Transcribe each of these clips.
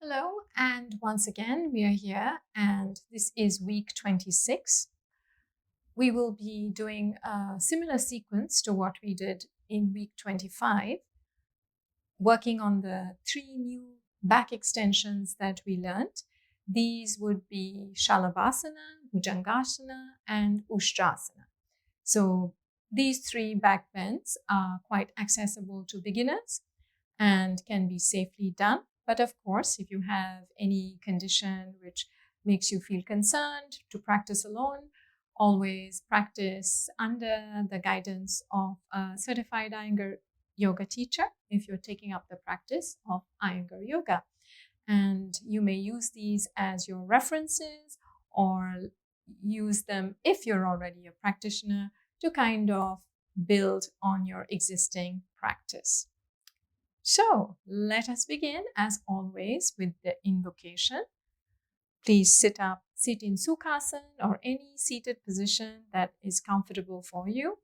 Hello, and once again, we are here, and this is week 26. We will be doing a similar sequence to what we did in week 25, working on the 3 new back extensions that we learned. These would be Shalabhasana, Bhujangasana, and Ushtrasana. So these 3 back bends are quite accessible to beginners and can be safely done. But of course, if you have any condition which makes you feel concerned to practice alone, always practice under the guidance of a certified Iyengar yoga teacher if you're taking up the practice of Iyengar yoga. And you may use these as your references or use them if you're already a practitioner to kind of build on your existing practice. So let us begin, as always, with the invocation. Please sit in Sukhasana or any seated position that is comfortable for you.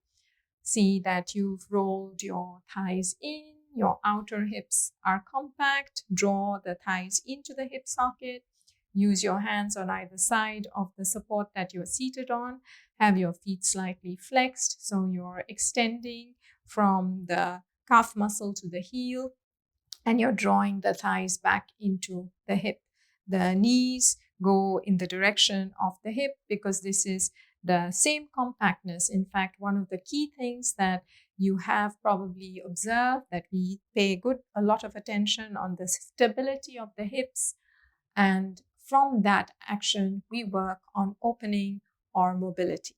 See that you've rolled your thighs in, your outer hips are compact. Draw the thighs into the hip socket. Use your hands on either side of the support that you're seated on. Have your feet slightly flexed, so you're extending from the calf muscle to the heel, and you're drawing the thighs back into the hip. The knees go in the direction of the hip because this is the same compactness. In fact, one of the key things that you have probably observed, that we pay a lot of attention on the stability of the hips, and from that action we work on opening or mobility.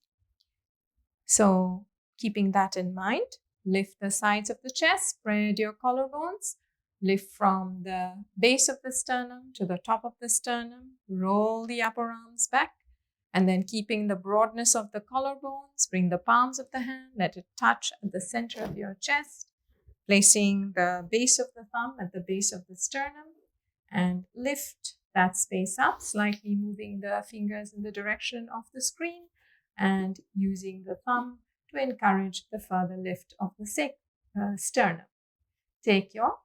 So keeping that in mind, lift the sides of the chest, spread your collarbones, lift from the base of the sternum to the top of the sternum, roll the upper arms back, and then keeping the broadness of the collarbones, bring the palms of the hand, let it touch at the center of your chest, placing the base of the thumb at the base of the sternum, and lift that space up, slightly moving the fingers in the direction of the screen and using the thumb to encourage the further lift of the sternum. Take your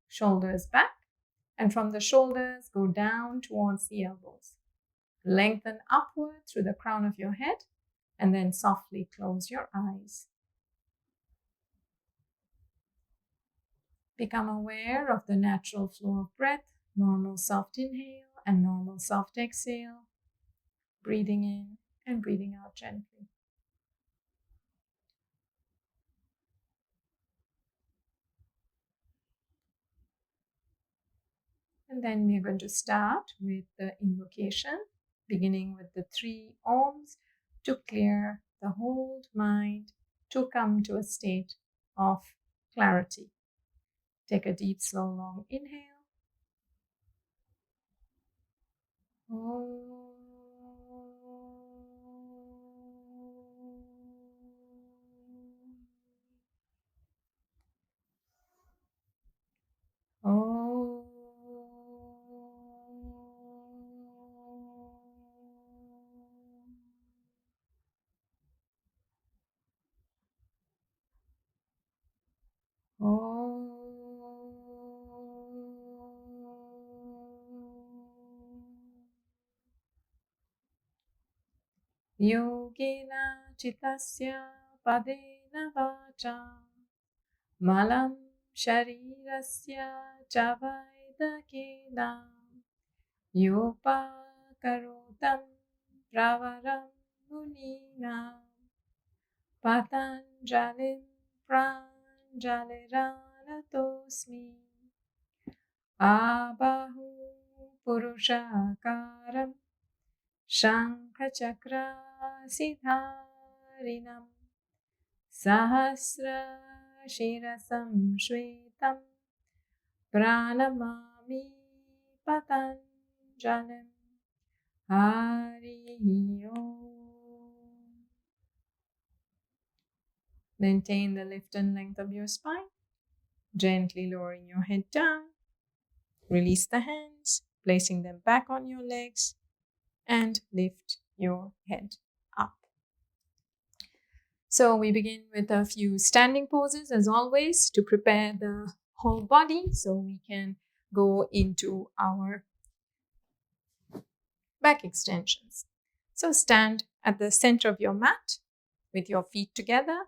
shoulders back, and from the shoulders go down towards the elbows. Lengthen upward through the crown of your head, and then softly close your eyes. Become aware of the natural flow of breath, normal soft inhale and normal soft exhale, breathing in and breathing out gently. And then we're going to start with the invocation, beginning with the 3 Oms to clear the whole mind, to come to a state of clarity. Take a deep, slow, long inhale. Om. Om. Yogena chitasya padena vacha malam sharirasya chavaidakena yopakarotam pravaram munina Patanjalim pranjaliranatosmi abahu purushakaram Shankha-chakra sidharinam sahasra shirasam shvetam pranamami patanjalim. Hari Om. Maintain the lift and length of your spine, gently lowering your head down. Release the hands, placing them back on your legs, and lift your head up. So we begin with a few standing poses as always to prepare the whole body so we can go into our back extensions. So stand at the center of your mat with your feet together.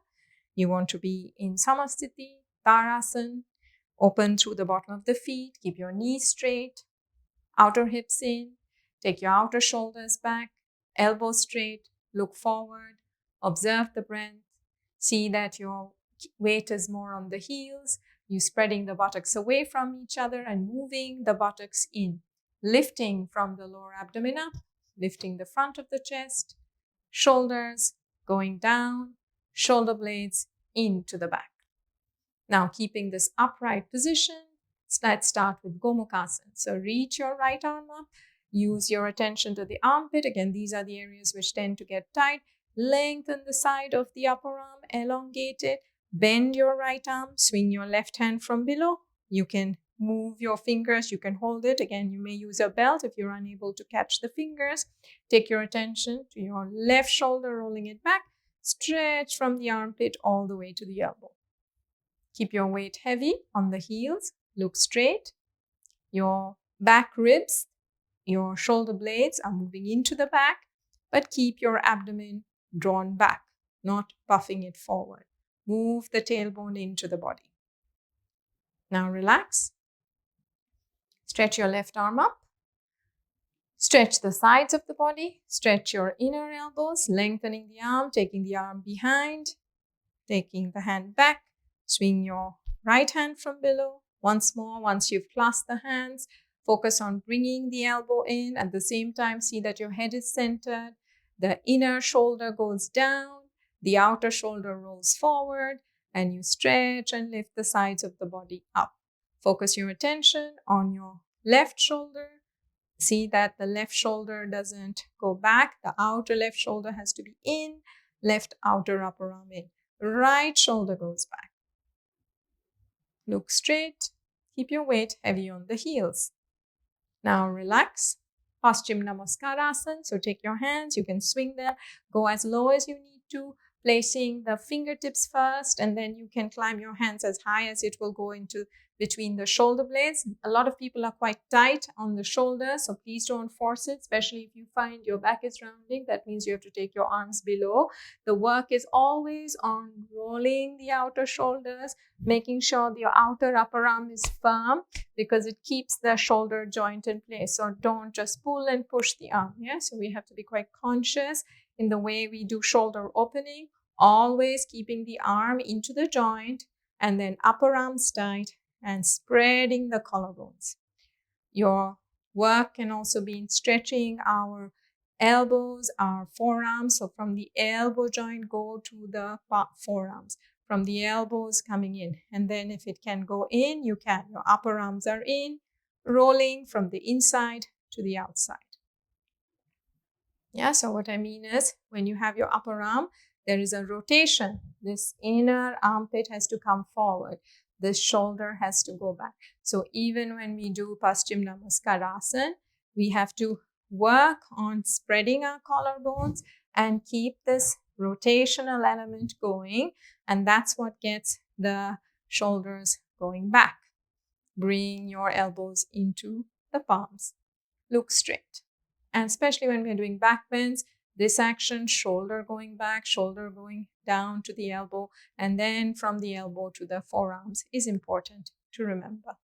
You want to be in Samasthiti, Tadasana, open through the bottom of the feet, keep your knees straight, outer hips in, take your outer shoulders back, elbows straight, look forward, observe the breath, see that your weight is more on the heels, you spreading the buttocks away from each other and moving the buttocks in, lifting from the lower abdomen up, lifting the front of the chest, shoulders going down, shoulder blades into the back. Now, keeping this upright position, let's start with Gomukhasana. So reach your right arm up, use your attention to the armpit. Again, these are the areas which tend to get tight. Lengthen the side of the upper arm, elongate it, bend your right arm, swing your left hand from below. You can move your fingers, you can hold it. Again, you may use a belt if you're unable to catch the fingers. Take your attention to your left shoulder, rolling it back. Stretch from the armpit all the way to the elbow. Keep your weight heavy on the heels. Look straight. Your back ribs, your shoulder blades are moving into the back, but keep your abdomen drawn back, not puffing it forward. Move the tailbone into the body. Now relax. Stretch your left arm up. Stretch the sides of the body. Stretch your inner elbows, lengthening the arm, taking the arm behind, taking the hand back. Swing your right hand from below. Once more, once you've clasped the hands, focus on bringing the elbow in. At the same time, see that your head is centered. The inner shoulder goes down. The outer shoulder rolls forward. And you stretch and lift the sides of the body up. Focus your attention on your left shoulder. See that the left shoulder doesn't go back. The outer left shoulder has to be in. Left outer upper arm in. Right shoulder goes back. Look straight. Keep your weight heavy on the heels. Now relax. Paschima Namaskara. So take your hands. You can swing them. Go as low as you need to. Placing the fingertips first, and then you can climb your hands as high as it will go into between the shoulder blades. A lot of people are quite tight on the shoulders, so please don't force it, especially if you find your back is rounding. That means you have to take your arms below. The work is always on rolling the outer shoulders, making sure the outer upper arm is firm because it keeps the shoulder joint in place. So don't just pull and push the arm. Yeah, so we have to be quite conscious in the way we do shoulder opening, always keeping the arm into the joint and then upper arms tight and spreading the collarbones. Your work can also be in stretching our elbows, our forearms. So from the elbow joint, go to the forearms. From the elbows coming in. And then if it can go in, you can. Your upper arms are in, rolling from the inside to the outside. Yeah, so what I mean is when you have your upper arm, there is a rotation. This inner armpit has to come forward. This shoulder has to go back. So even when we do Paschima Namaskara, we have to work on spreading our collarbones and keep this rotational element going. And that's what gets the shoulders going back. Bring your elbows into the palms. Look straight. And especially when we're doing back bends, this action, shoulder going back, shoulder going down to the elbow, and then from the elbow to the forearms is important to remember.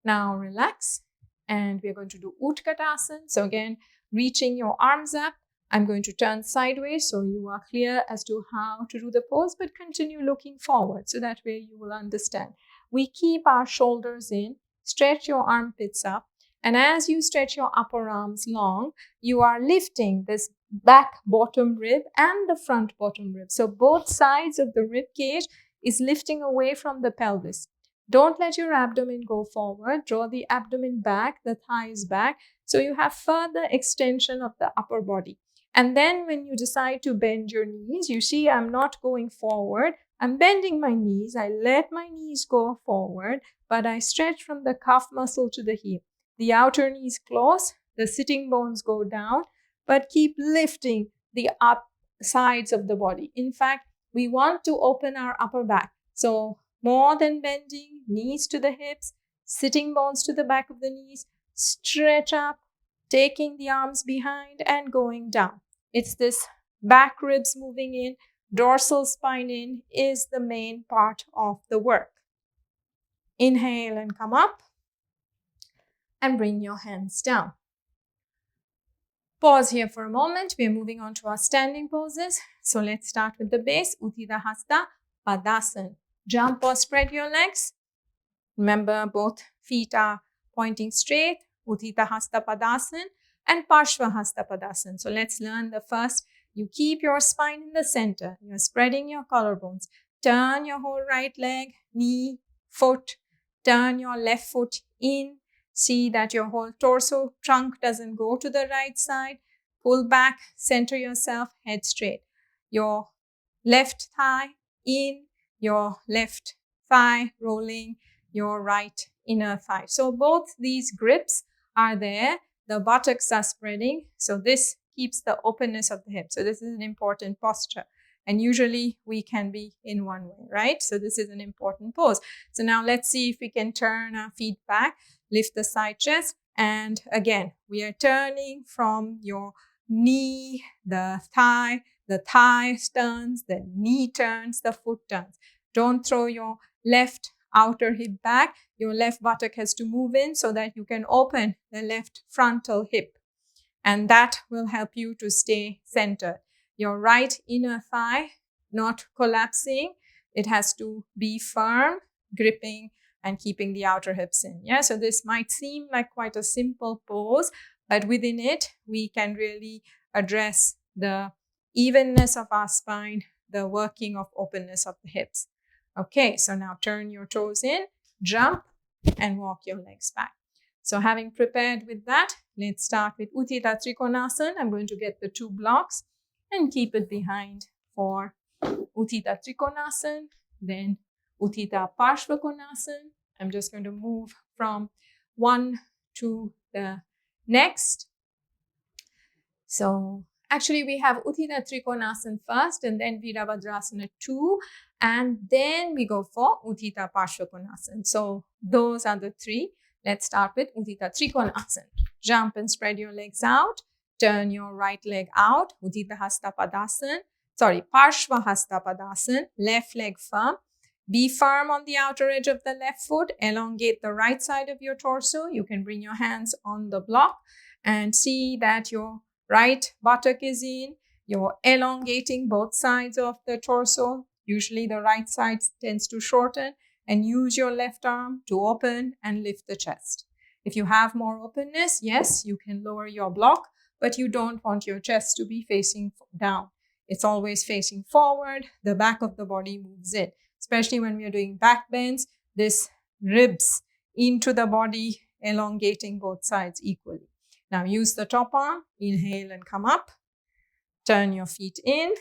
Now relax, and we're going to do Utkatasana. So again, reaching your arms up. I'm going to turn sideways so you are clear as to how to do the pose, but continue looking forward so that way you will understand. We keep our shoulders in, stretch your armpits up. And as you stretch your upper arms long, you are lifting this back bottom rib and the front bottom rib. So both sides of the rib cage is lifting away from the pelvis. Don't let your abdomen go forward. Draw the abdomen back, the thighs back. So you have further extension of the upper body. And then when you decide to bend your knees, you see I'm not going forward. I'm bending my knees. I let my knees go forward, but I stretch from the calf muscle to the heel. The outer knees close, the sitting bones go down, but keep lifting the up sides of the body. In fact, we want to open our upper back. So more than bending, knees to the hips, Sitting bones to the back of the knees. Stretch up, taking the arms behind and going down. It's this back ribs moving in, dorsal spine in is the main part of the work. Inhale and come up and bring your hands down. Pause here for a moment. We are moving on to our standing poses. So let's start with the base. Utthita Hasta, Padasana. Jump or spread your legs. Remember, both feet are pointing straight. Utthita Hasta Padasana and Parsva Hasta Padasana. So let's learn the first. You keep your spine in the center. You're spreading your collarbones. Turn your whole right leg, knee, foot. Turn your left foot in. See that your whole torso trunk doesn't go to the right side. Pull back, center yourself, head straight. Your left thigh in, your left thigh rolling, your right inner thigh. So both these grips are there. The buttocks are spreading. So this keeps the openness of the hip. So this is an important posture. And usually we can be in one way, right? So this is an important pose. So now let's see if we can turn our feet back, lift the side chest. And again, we are turning from your knee, the thigh turns, the knee turns, the foot turns. Don't throw your left outer hip back. Your left buttock has to move in so that you can open the left frontal hip. And that will help you to stay centered. Your right inner thigh not collapsing. It has to be firm, gripping, and keeping the outer hips in. Yeah, so this might seem like quite a simple pose, but within it, we can really address the evenness of our spine, the working of openness of the hips. Okay, so now turn your toes in, jump, and walk your legs back. So having prepared with that, let's start with Utthita Trikonasana. I'm going to get the 2 blocks and keep it behind for Utthita Trikonasana, then Utthita Parsvakonasana. I'm just going to move from one to the next. So actually we have Utthita Trikonasana first and then Virabhadrasana 2 and then we go for Utthita Parsvakonasana. So those are the 3. Let's start with Utthita Trikonasana. Jump and spread your legs out. Turn your right leg out. Utthita Hasta Padasana. Parsva Hasta Padasana. Left leg firm. Be firm on the outer edge of the left foot. Elongate the right side of your torso. You can bring your hands on the block and see that your right buttock is in. You're elongating both sides of the torso. Usually the right side tends to shorten. And use your left arm to open and lift the chest. If you have more openness, yes, you can lower your block, but you don't want your chest to be facing down. It's always facing forward. The back of the body moves in. Especially when we are doing back bends, this ribs into the body, elongating both sides equally. Now use the top arm. Inhale and come up. Turn your feet in.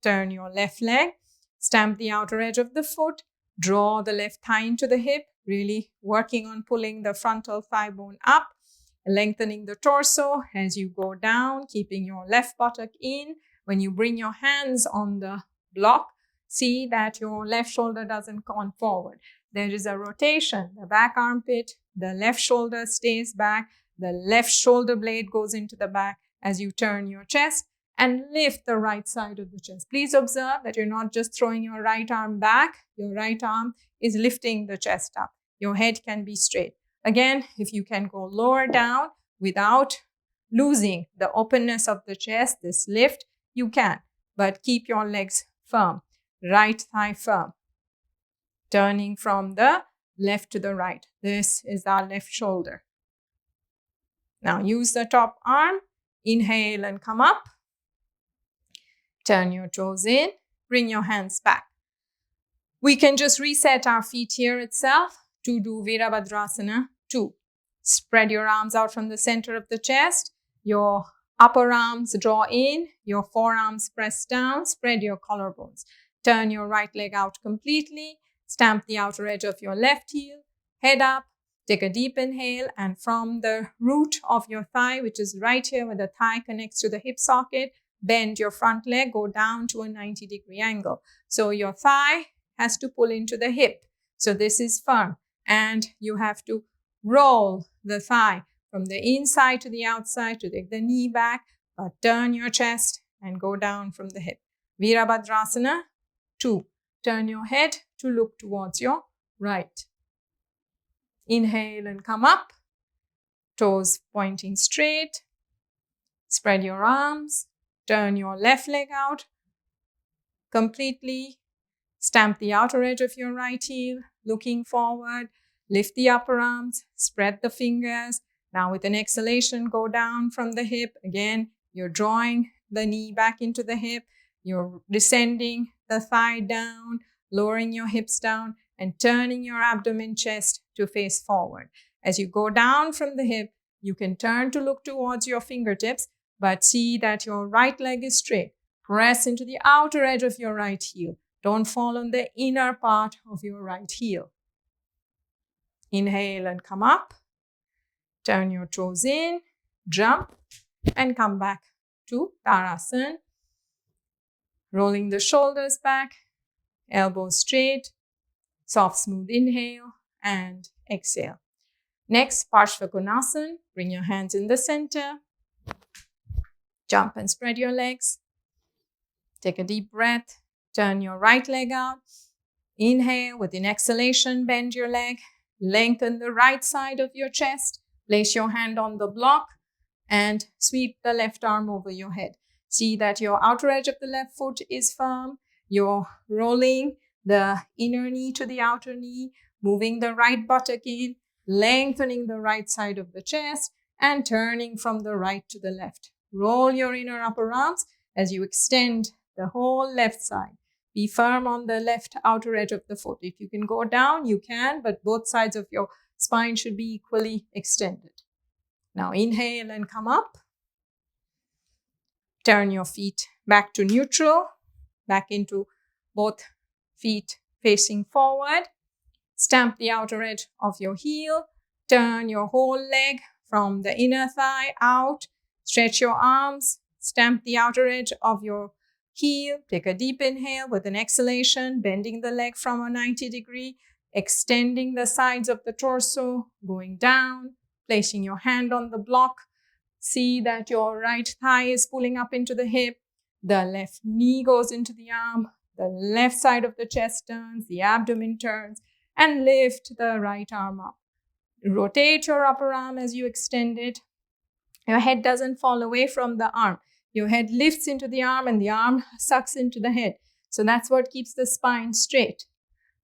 Turn your left leg. Stamp the outer edge of the foot. Draw the left thigh into the hip, really working on pulling the frontal thigh bone up, lengthening the torso as you go down, keeping your left buttock in. When you bring your hands on the block, see that your left shoulder doesn't come forward. There is a rotation. The back armpit, the left shoulder stays back, the left shoulder blade goes into the back as you turn your chest. And lift the right side of the chest. Please observe that you're not just throwing your right arm back. Your right arm is lifting the chest up. Your head can be straight. Again, if you can go lower down without losing the openness of the chest, this lift, you can. But keep your legs firm. Right thigh firm. Turning from the left to the right. This is our left shoulder. Now use the top arm. Inhale and come up. Turn your toes in, bring your hands back. We can just reset our feet here itself to do Virabhadrasana 2. Spread your arms out from the center of the chest. Your upper arms draw in, your forearms press down, spread your collarbones. Turn your right leg out completely. Stamp the outer edge of your left heel. Head up, take a deep inhale, and from the root of your thigh, which is right here where the thigh connects to the hip socket, bend your front leg, go down to a 90-degree angle. So your thigh has to pull into the hip. So this is firm. And you have to Roll the thigh from the inside to the outside to take the knee back, but turn your chest and go down from the hip. Virabhadrasana, 2. Turn your head to look towards your right. Inhale and come up. Toes pointing straight. Spread your arms. Turn your left leg out completely. Stamp the outer edge of your right heel, looking forward. Lift the upper arms. Spread the fingers. Now with an exhalation, go down from the hip. Again, you're drawing the knee back into the hip. You're descending the thigh down, lowering your hips down, and turning your abdomen chest to face forward. As you go down from the hip, you can turn to look towards your fingertips, but see that your right leg is straight. Press into the outer edge of your right heel. Don't fall on the inner part of your right heel. Inhale and come up. Turn your toes in, jump, and come back to Tarasana. Rolling the shoulders back, elbows straight, soft, smooth inhale and exhale. Next, Parsvakonasana. Bring your hands in the center. Jump and spread your legs. Take a deep breath. Turn your right leg out. Inhale. With an exhalation, bend your leg. Lengthen the right side of your chest. Place your hand on the block and sweep the left arm over your head. See that your outer edge of the left foot is firm. You're rolling the inner knee to the outer knee, moving the right buttock in, lengthening the right side of the chest, and turning from the right to the left. Roll your inner upper arms as you extend the whole left side. Be firm on the left outer edge of the foot. If you can go down, you can, but both sides of your spine should be equally extended. Now inhale and come up. Turn your feet back to neutral, back into both feet facing forward. Stamp the outer edge of your heel. Turn your whole leg from the inner thigh out. Stretch your arms. Stamp the outer edge of your heel. Take a deep inhale with an exhalation, bending the leg from a 90 degree, extending the sides of the torso, going down, placing your hand on the block. See that your right thigh is pulling up into the hip. The left knee goes into the arm. The left side of the chest turns. The abdomen turns. And lift the right arm up. Rotate your upper arm as you extend it. Your head doesn't fall away from the arm. Your head lifts into the arm and the arm sucks into the head. So that's what keeps the spine straight.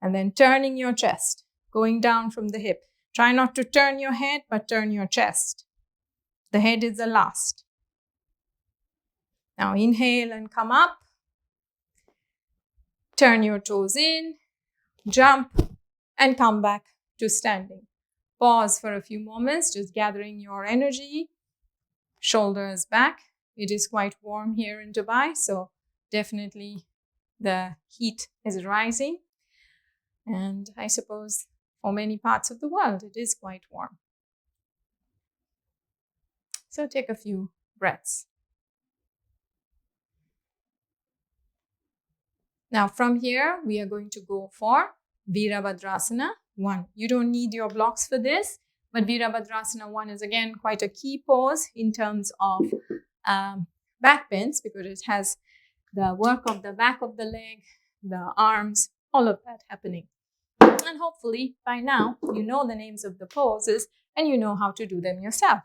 And then turning your chest, going down from the hip. Try not to turn your head, but turn your chest. The head is the last. Now inhale and come up. Turn your toes in, jump, and come back to standing. Pause for a few moments, just gathering your energy. Shoulders back. It is quite warm here in Dubai, so definitely the heat is rising. And I suppose for many parts of the world, it is quite warm. So take a few breaths. Now from here, we are going to go for Virabhadrasana 1. You don't need your blocks for this, but Virabhadrasana 1 is again quite a key pose in terms of back bends, because it has the work of the back of the leg, the arms, all of that happening. And hopefully by now, you know the names of the poses and you know how to do them yourself.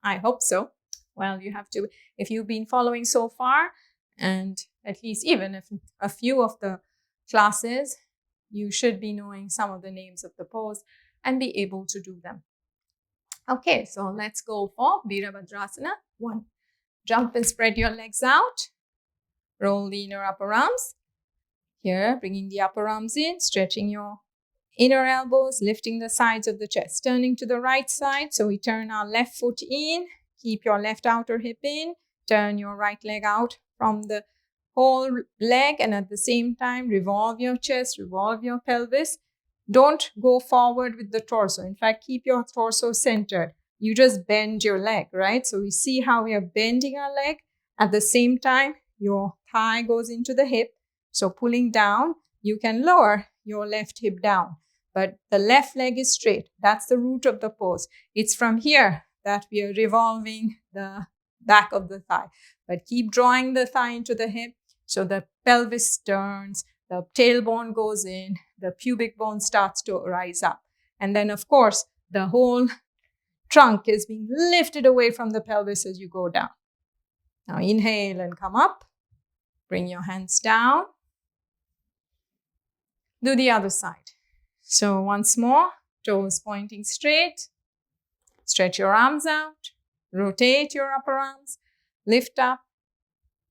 I hope so. Well, you have to, if you've been following so far, and at least even if a few of the classes, you should be knowing some of the names of the pose and be able to do them. Okay, so let's go for Virabhadrasana 1. Jump and spread your legs out. Roll the inner upper arms. Here, bringing the upper arms in, stretching your inner elbows, lifting the sides of the chest, turning to the right side. So we turn our left foot in, keep your left outer hip in, turn your right leg out from the whole leg, and at the same time, revolve your chest, revolve your pelvis. Don't go forward with the torso. In fact, keep your torso centered. You just bend your leg, right? So we see how we are bending our leg. At the same time, your thigh goes into the hip. So pulling down, you can lower your left hip down. but the left leg is straight. That's the root of the pose. It's from here that we are revolving the back of the thigh. But keep drawing the thigh into the hip so the pelvis turns, the tailbone goes in, the pubic bone starts to rise up. And then, of course, the whole trunk is being lifted away from the pelvis as you go down. Now inhale and come up. Bring your hands down. Do the other side. So once more, toes pointing straight. Stretch your arms out. Rotate your upper arms. Lift up.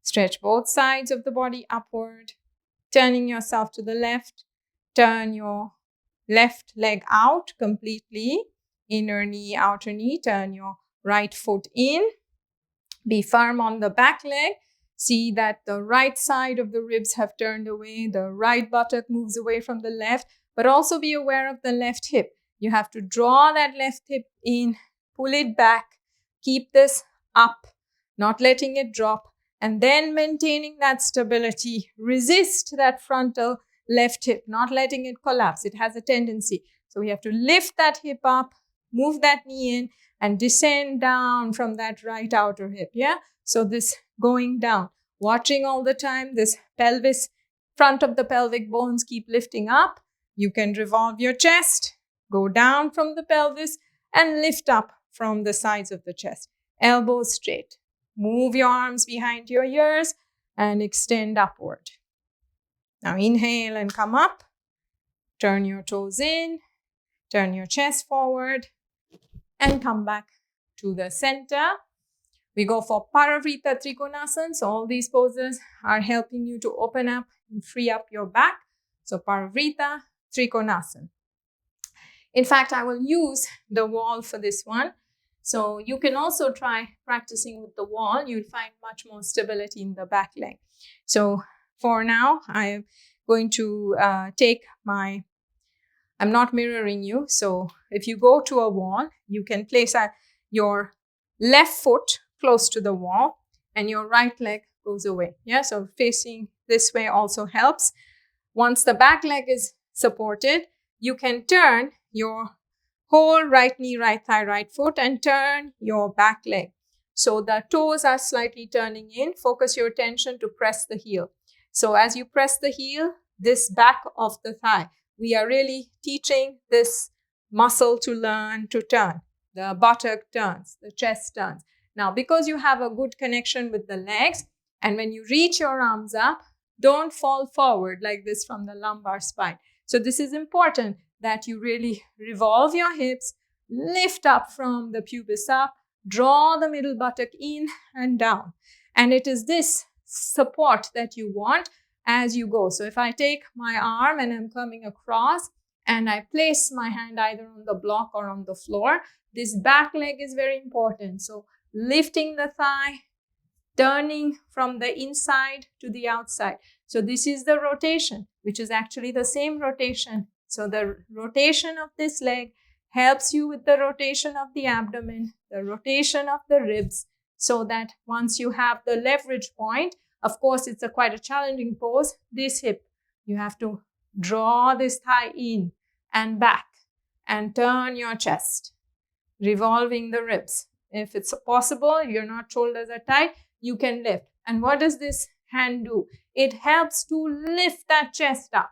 Stretch both sides of the body upward. Turning yourself to the left. Turn your left leg out completely. Inner knee, outer knee. Turn your right foot in. Be firm on the back leg. See that the right side of the ribs have turned away. The right buttock moves away from the left. But also be aware of the left hip. You have to draw that left hip in. Pull it back. Keep this up. Not letting it drop. And then maintaining that stability. Resist that frontal left hip. Not letting it collapse. It has a tendency. So we have to lift that hip up. Move that knee in. And descend down from that right outer hip, yeah? So this going down, watching all the time, this pelvis, front of the pelvic bones keep lifting up. You can revolve your chest, go down from the pelvis, and lift up from the sides of the chest. Elbows straight. Move your arms behind your ears and extend upward. Now inhale and come up. Turn your toes in. Turn your chest forward. And come back to the center. We go for Parvritta Trikonasana. So all these poses are helping you to open up and free up your back. So Parvritta Trikonasana. In fact, I will use the wall for this one. So you can also try practicing with the wall. You'll find much more stability in the back leg. So for now, I am going to I'm not mirroring you. So if you go to a wall, you can place your left foot close to the wall and your right leg goes away. Yeah, so facing this way also helps. Once the back leg is supported, you can turn your whole right knee, right thigh, right foot and turn your back leg. So the toes are slightly turning in. Focus your attention to press the heel. So as you press the heel, this back of the thigh, we are really teaching this muscle to learn to turn. The buttock turns, the chest turns. Now, because you have a good connection with the legs, and when you reach your arms up, don't fall forward like this from the lumbar spine. So this is important that you really revolve your hips, lift up from the pubis up, draw the middle buttock in and down. And it is this support that you want as you go. So if I take my arm and I'm coming across and I place my hand either on the block or on the floor, this back leg is very important. So lifting the thigh, turning from the inside to the outside. So this is the rotation, which is actually the same rotation. So the rotation of this leg helps you with the rotation of the abdomen, the rotation of the ribs, so that once you have the leverage point, of course, it's quite a challenging pose. This hip, you have to draw this thigh in and back and turn your chest, revolving the ribs. If it's possible, your not shoulders are tight, you can lift. And what does this hand do? It helps to lift that chest up,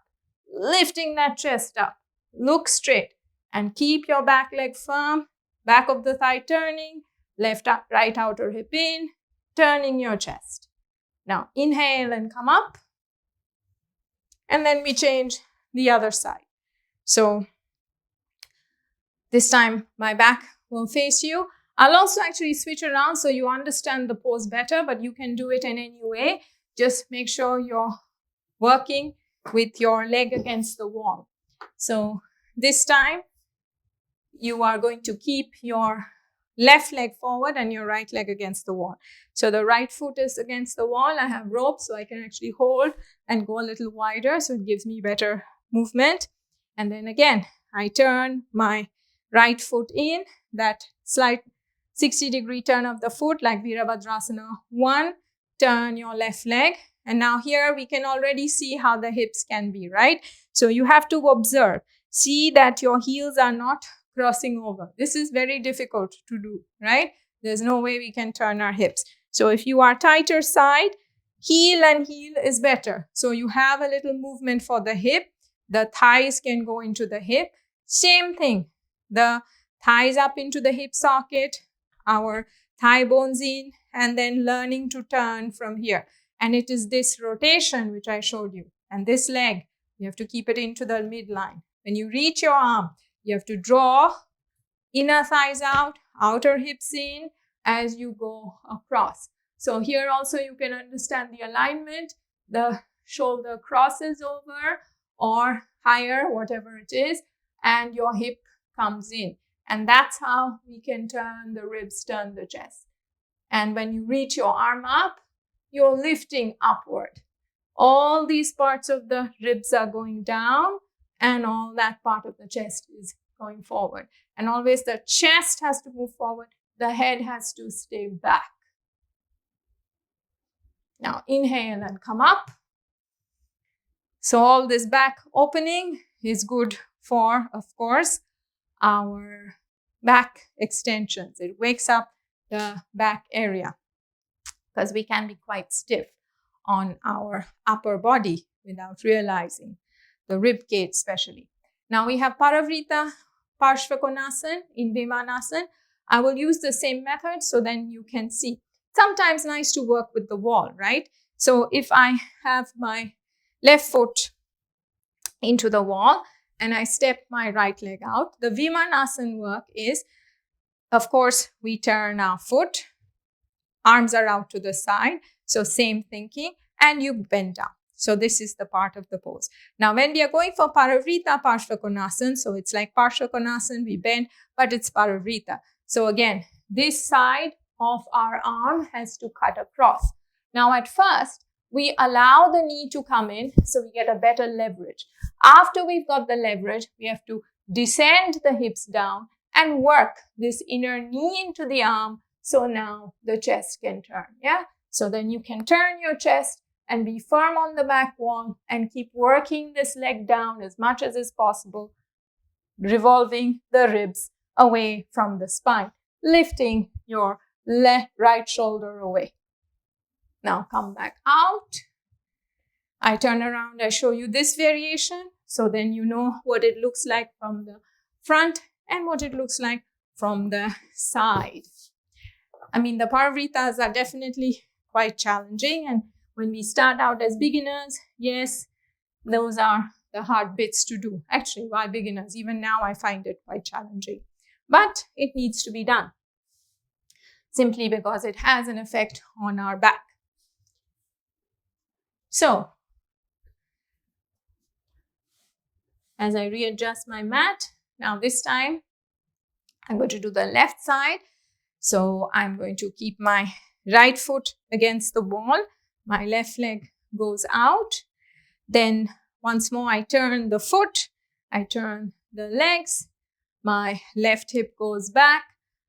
lifting that chest up. Look straight and keep your back leg firm, back of the thigh turning, left up, right outer hip in, turning your chest. Now, inhale and come up. And then we change the other side. So, this time my back will face you. I'll also actually switch around so you understand the pose better, but you can do it in any way. Just make sure you're working with your leg against the wall. So, this time you are going to keep your left leg forward and your right leg against the wall. So the right foot is against the wall. I have rope so I can actually hold and go a little wider. So it gives me better movement. And then again, I turn my right foot in, that slight 60-degree turn of the foot like Virabhadrasana 1. Turn your left leg. And now here we can already see how the hips can be, right? So you have to observe. see that your heels are not crossing over. This is very difficult to do, right? There's no way we can turn our hips. So if you are tighter side, heel and heel is better. So you have a little movement for the hip. The thighs can go into the hip. Same thing. The thighs up into the hip socket, our thigh bones in, and then learning to turn from here. And it is this rotation which I showed you. And this leg, you have to keep it into the midline. When you reach your arm, you have to draw inner thighs out, outer hips in as you go across. So here also you can understand the alignment. The shoulder crosses over or higher, whatever it is, and your hip comes in. And that's how we can turn the ribs, turn the chest. And when you reach your arm up, you're lifting upward. All these parts of the ribs are going down and all that part of the chest is going forward. And always the chest has to move forward. The head has to stay back. Now inhale and come up. So all this back opening is good for, of course, our back extensions. It wakes up the back area because we can be quite stiff on our upper body without realizing, the rib cage especially. Now we have Parvritta Parsvakonasana in Vimanasana. I will use the same method so then you can see. Sometimes nice to work with the wall, right? So if I have my left foot into the wall and I step my right leg out, the Vimanasana work is, of course, we turn our foot, arms are out to the side. So same thinking, and you bend down. So this is the part of the pose. Now when we are going for Parvritta Parsvakonasana, so it's like Parsvakonasana, we bend, but it's Parvritta. So again, this side of our arm has to cut across. Now at first, we allow the knee to come in so we get a better leverage. After we've got the leverage, we have to descend the hips down and work this inner knee into the arm. So now the chest can turn, yeah? So then you can turn your chest and be firm on the back wall and keep working this leg down as much as is possible, revolving the ribs away from the spine, lifting your right shoulder away. Now come back out. I turn around, I show you this variation. So then you know what it looks like from the front and what it looks like from the side. I mean, the Parvrittas are definitely quite challenging. And when we start out as beginners, yes, those are the hard bits to do. Actually, why beginners? Even now I find it quite challenging. But it needs to be done simply because it has an effect on our back. So, as I readjust my mat, now this time I'm going to do the left side. So I'm going to keep my right foot against the wall. My left leg goes out. Then once more I turn the foot, I turn the legs. My left hip goes back.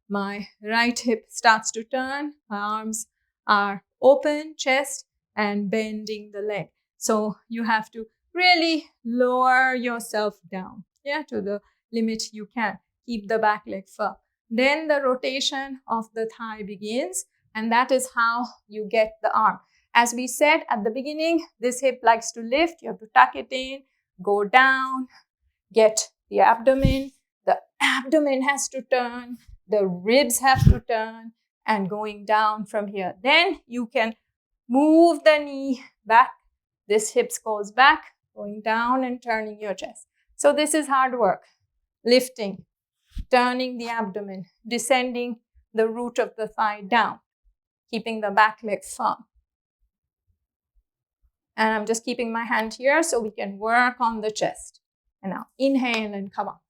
My right hip starts to turn. My arms are open, chest, and bending the leg. So you have to really lower yourself down, yeah, to the limit you can. Keep the back leg firm. Then the rotation of the thigh begins, and that is how you get the arm. As we said at the beginning, this hip likes to lift. You have to tuck it in, go down, get the abdomen. The abdomen has to turn, the ribs have to turn, and going down from here. Then you can move the knee back. This hip goes back, going down and turning your chest. So this is hard work. Lifting, turning the abdomen, descending the root of the thigh down, keeping the back leg firm. And I'm just keeping my hand here so we can work on the chest. And now inhale and come up.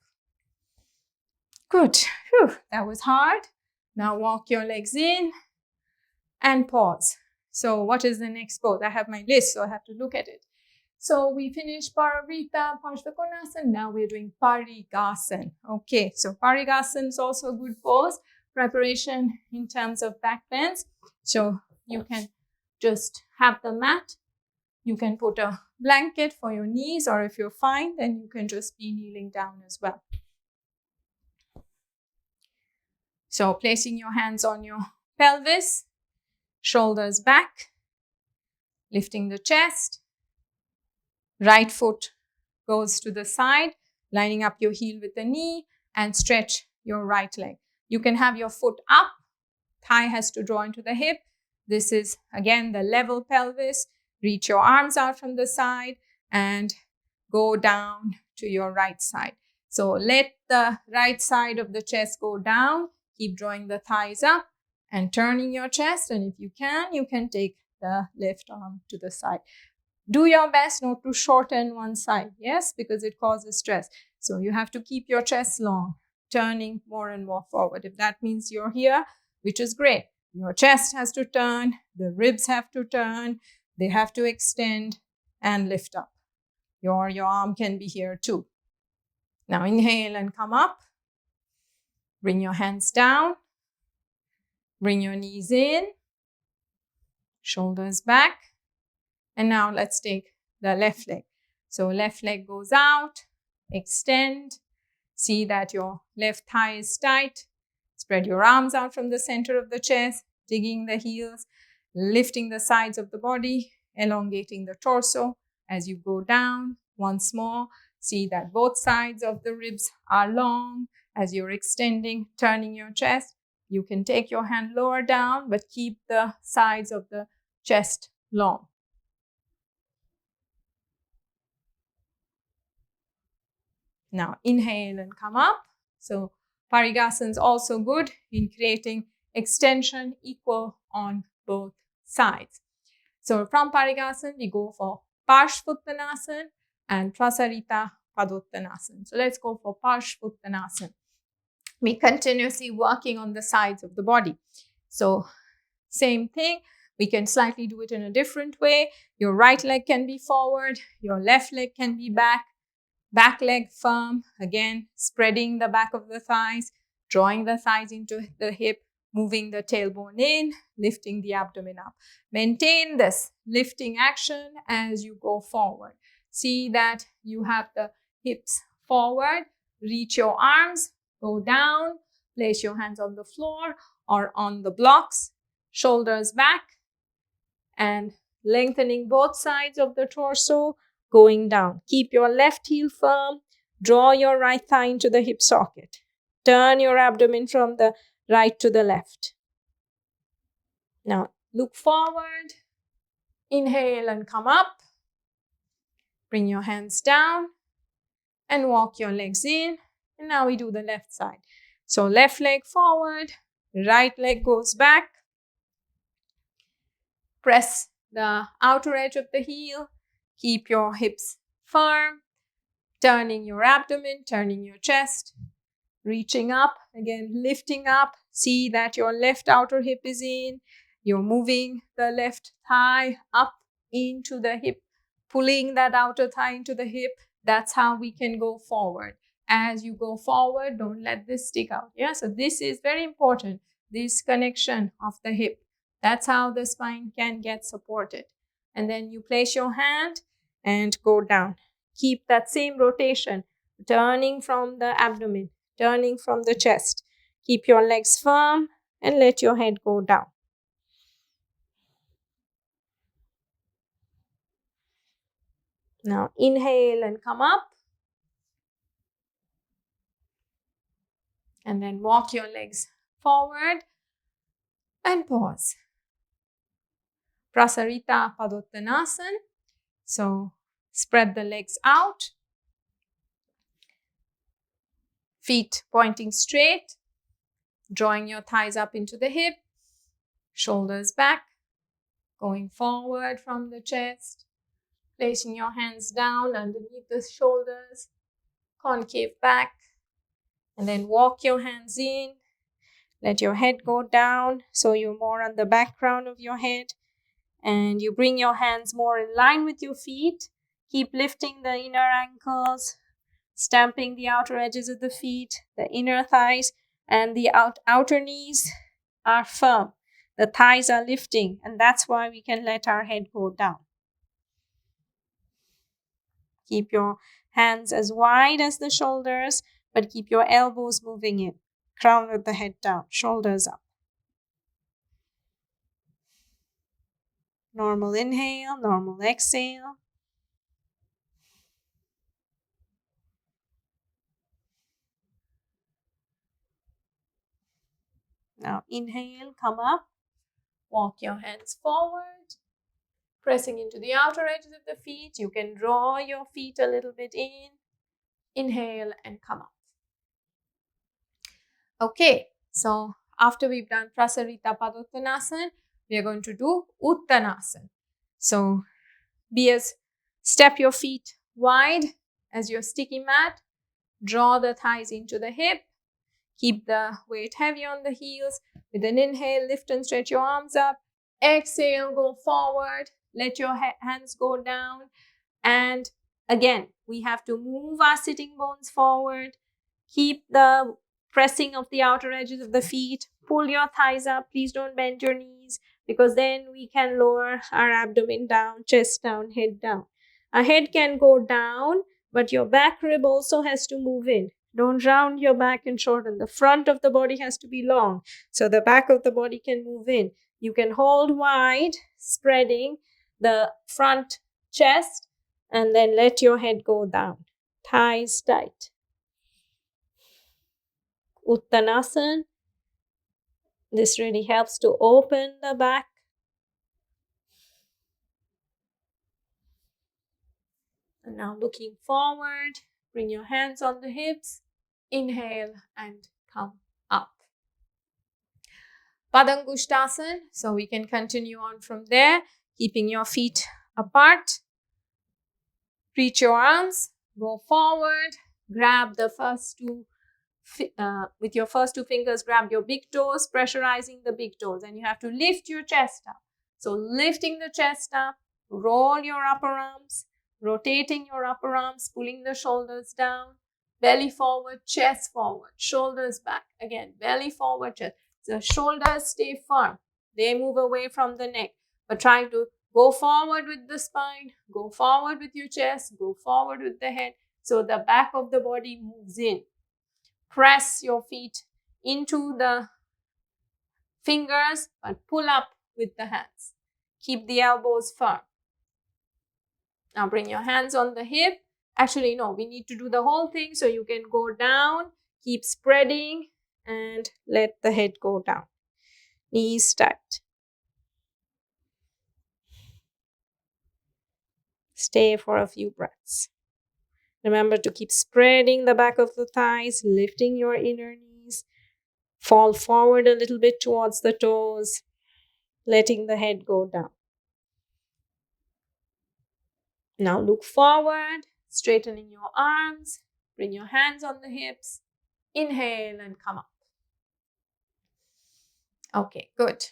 Good. Whew, that was hard. Now walk your legs in and pause. So what is the next pose? I have my list, so I have to look at it. So we finished Parvritta Parsvakonasana. Now we're doing Parigasana. Okay, so Parigasana is also a good pose. Preparation in terms of back bends. So you can just have the mat. You can put a blanket for your knees, or if you're fine, then you can just be kneeling down as well. So placing your hands on your pelvis, shoulders back, lifting the chest. Right foot goes to the side, lining up your heel with the knee, and stretch your right leg. You can have your foot up, thigh has to draw into the hip. This is again the level pelvis. Reach your arms out from the side and go down to your right side. So let the right side of the chest go down. Keep drawing the thighs up and turning your chest. And if you can take the left arm to the side. Do your best not to shorten one side, yes, because it causes stress. So you have to keep your chest long, turning more and more forward. If that means you're here, which is great. Your chest has to turn, the ribs have to turn, they have to extend and lift up. Your arm can be here too. Now inhale and come up. Bring your hands down. Bring your knees in. Shoulders back. And now let's take the left leg. So left leg goes out, extend. See that your left thigh is tight. Spread your arms out from the center of the chest, digging the heels, lifting the sides of the body, elongating the torso. As you go down, once more, see that both sides of the ribs are long. As you're extending, turning your chest, you can take your hand lower down, but keep the sides of the chest long. Now inhale and come up. So Parigasana is also good in creating extension equal on both sides. So from Parigasana, we go for Parsvakonasana and Prasarita Padottanasana. So let's go for Parsvakonasana. We continuously working on the sides of the body. So same thing, we can slightly do it in a different way. Your right leg can be forward, your left leg can be back. Back leg firm, again, spreading the back of the thighs, drawing the thighs into the hip, moving the tailbone in, lifting the abdomen up. Maintain this lifting action as you go forward. See that you have the hips forward, reach your arms, go down, place your hands on the floor or on the blocks, shoulders back, and lengthening both sides of the torso, going down. Keep your left heel firm. Draw your right thigh into the hip socket. Turn your abdomen from the right to the left. Now look forward. Inhale and come up. Bring your hands down and walk your legs in. And now we do the left side. So left leg forward, right leg goes back. Press the outer edge of the heel. Keep your hips firm, turning your abdomen, turning your chest, reaching up, again lifting up. See that your left outer hip is in. You're moving the left thigh up into the hip, pulling that outer thigh into the hip. That's how we can go forward. As you go forward, don't let this stick out. Yeah, so this is very important, this connection of the hip. That's how the spine can get supported. And then you place your hand and go down. Keep that same rotation, turning from the abdomen, turning from the chest. Keep your legs firm and let your head go down. Now inhale and come up. And then walk your legs forward and pause. Prasarita Padottanasana. So spread the legs out. Feet pointing straight. Drawing your thighs up into the hip. Shoulders back. Going forward from the chest. Placing your hands down underneath the shoulders. Concave back. And then walk your hands in. Let your head go down so you're more on the background of your head. And you bring your hands more in line with your feet. Keep lifting the inner ankles, stamping the outer edges of the feet, the inner thighs, and the outer knees are firm. The thighs are lifting, and that's why we can let our head go down. Keep your hands as wide as the shoulders, but keep your elbows moving in. Crown with the head down, shoulders up. Normal inhale, normal exhale. Now inhale, come up. Walk your hands forward, pressing into the outer edges of the feet. You can draw your feet a little bit in. Inhale and come up. Okay, so after we've done Prasarita Padottanasana, we are going to do Uttanasana. So step your feet wide as your sticky mat. Draw the thighs into the hip. Keep the weight heavy on the heels. With an inhale, lift and stretch your arms up. Exhale, go forward. Let your hands go down. And again, we have to move our sitting bones forward. Keep the pressing of the outer edges of the feet. Pull your thighs up. Please don't bend your knees, because then we can lower our abdomen down, chest down, head down. Our head can go down, but your back rib also has to move in. Don't round your back and shorten. The front of the body has to be long, so the back of the body can move in. You can hold wide, spreading the front chest, and then let your head go down. Thighs tight. Uttanasana. This really helps to open the back. And now looking forward, bring your hands on the hips. Inhale and come up. Padangusthasana. So we can continue on from there, keeping your feet apart. Reach your arms, go forward, grab the first two, with your first two fingers, grab your big toes, pressurizing the big toes, and you have to lift your chest up. So lifting the chest up, roll your upper arms, rotating your upper arms, pulling the shoulders down, belly forward, chest forward, shoulders back. Again, belly forward, chest. The shoulders stay firm. They move away from the neck, but trying to go forward with the spine, go forward with your chest, go forward with the head, so the back of the body moves in. Press your feet into the fingers, but pull up with the hands. Keep the elbows firm. Now bring your hands on the hip. Actually, no, we need to do the whole thing, so you can go down, keep spreading, and let the head go down. Knees tight. Stay for a few breaths. Remember to keep spreading the back of the thighs, lifting your inner knees. Fall forward a little bit towards the toes, letting the head go down. Now look forward, straightening your arms. Bring your hands on the hips. Inhale and come up. Okay, good.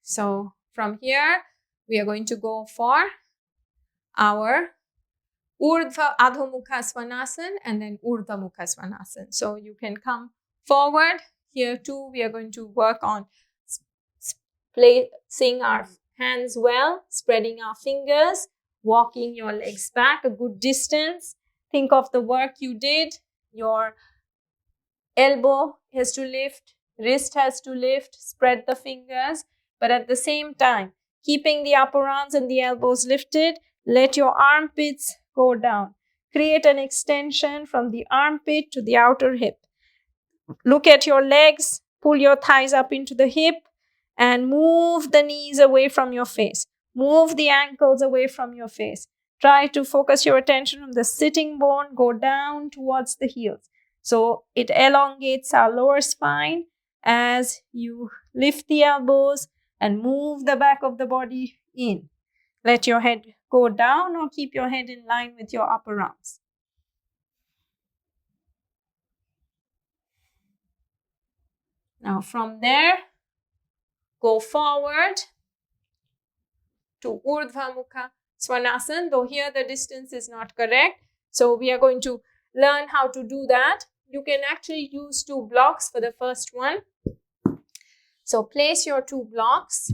So from here, we are going to go for our Urdhva Adho Mukha Svanasana and then Urdhva Mukha Svanasana. So you can come forward. Here too, we are going to work on placing our hands well, spreading our fingers, walking your legs back a good distance. Think of the work you did. Your elbow has to lift, wrist has to lift, spread the fingers, but at the same time, keeping the upper arms and the elbows lifted, let your armpits go down. Create an extension from the armpit to the outer hip. Look at your legs, pull your thighs up into the hip, and move the knees away from your face. Move the ankles away from your face. Try to focus your attention on the sitting bone, go down towards the heels. So it elongates our lower spine as you lift the elbows and move the back of the body in. Let your head go down or keep your head in line with your upper arms. Now from there, go forward to Urdhva Mukha Svanasana, though here the distance is not correct. So we are going to learn how to do that. You can actually use 2 blocks for the first one. So place your 2 blocks.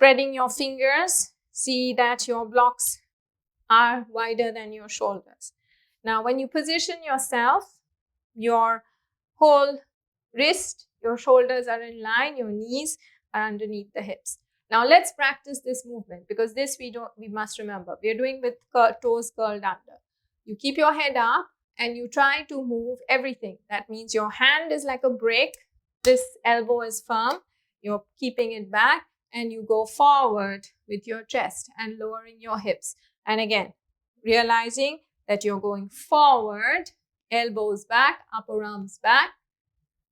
Spreading your fingers, see that your blocks are wider than your shoulders. Now, when you position yourself, your whole wrist, your shoulders are in line, your knees are underneath the hips. Now, let's practice this movement, because this we must remember. We are doing with toes curled under. You keep your head up and you try to move everything. That means your hand is like a brake. This elbow is firm. You're keeping it back and you go forward with your chest and lowering your hips. And again, realizing that you're going forward, elbows back, upper arms back,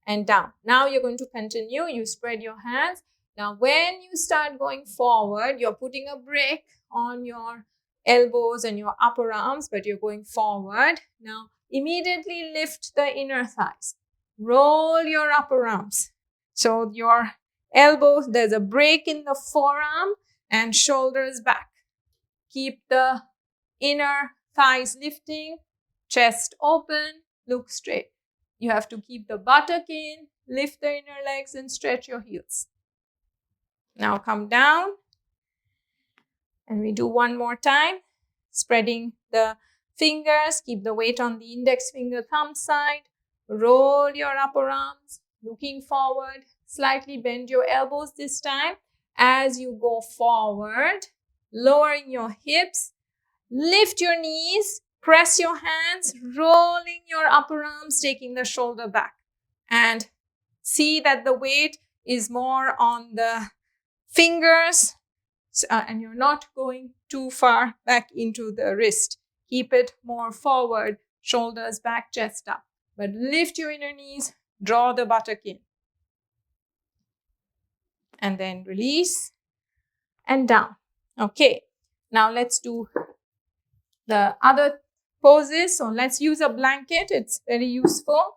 and down. Now you're going to continue. You spread your hands. Now, when you start going forward, you're putting a brake on your elbows and your upper arms, but you're going forward. Now, immediately lift the inner thighs. Roll your upper arms. So your elbows, there's a break in the forearm and shoulders back. Keep the inner thighs lifting, chest open, look straight. You have to keep the buttock in, lift the inner legs and stretch your heels. Now come down and we do one more time. Spreading the fingers, keep the weight on the index finger, thumb side. Roll your upper arms, looking forward. Slightly bend your elbows this time. As you go forward, lowering your hips, lift your knees, press your hands, rolling your upper arms, taking the shoulder back. And see that the weight is more on the fingers and you're not going too far back into the wrist. Keep it more forward, shoulders back, chest up. But lift your inner knees, draw the buttock in. And then release and down. Okay, now let's do the other poses. So let's use a blanket. It's very useful.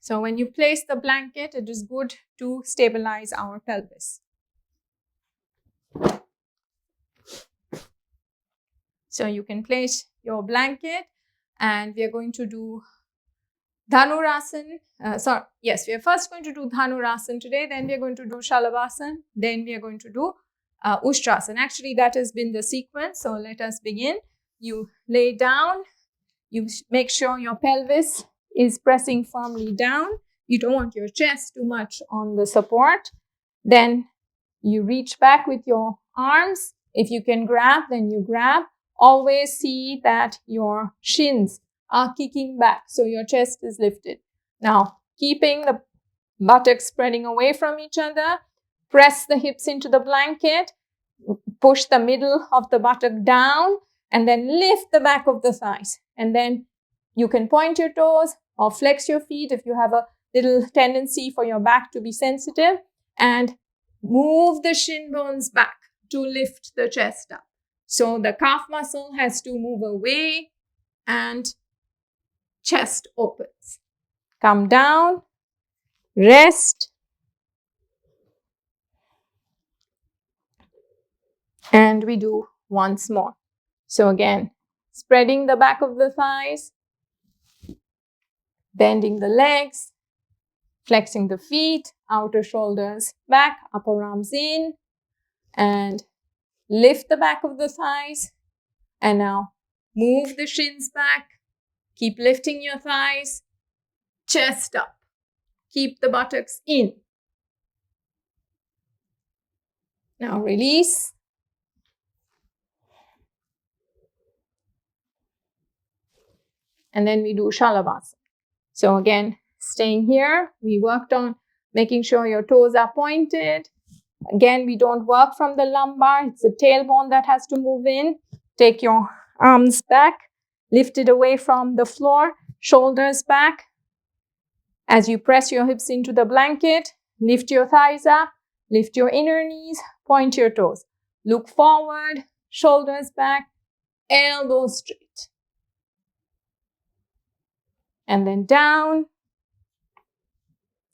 So when you place the blanket, it is good to stabilize our pelvis. So you can place your blanket and we are going to do Dhanurasana. We are first going to do Dhanurasana today, then we are going to do Shalabhasana, then we are going to do Ustrasana. Actually, that has been the sequence. So let us begin. You lay down. You make sure your pelvis is pressing firmly down. You don't want your chest too much on the support. Then you reach back with your arms. If you can grab, then you grab. Always see that your shins are kicking back, so your chest is lifted. Now, keeping the buttocks spreading away from each other, press the hips into the blanket, push the middle of the buttock down, and then lift the back of the thighs. And then you can point your toes or flex your feet if you have a little tendency for your back to be sensitive, and move the shin bones back to lift the chest up. So the calf muscle has to move away and chest opens. Come down, rest, and we do once more. So again, spreading the back of the thighs, bending the legs, flexing the feet, outer shoulders back, upper arms in, and lift the back of the thighs. And now move the shins back. Keep lifting your thighs, chest up. Keep the buttocks in. Now release. And then we do Shalabhasana. So again, staying here, we worked on making sure your toes are pointed. Again, we don't work from the lumbar. It's the tailbone that has to move in. Take your arms back. Lift it away from the floor, shoulders back. As you press your hips into the blanket, lift your thighs up, lift your inner knees, point your toes. Look forward, shoulders back, elbows straight. And then down,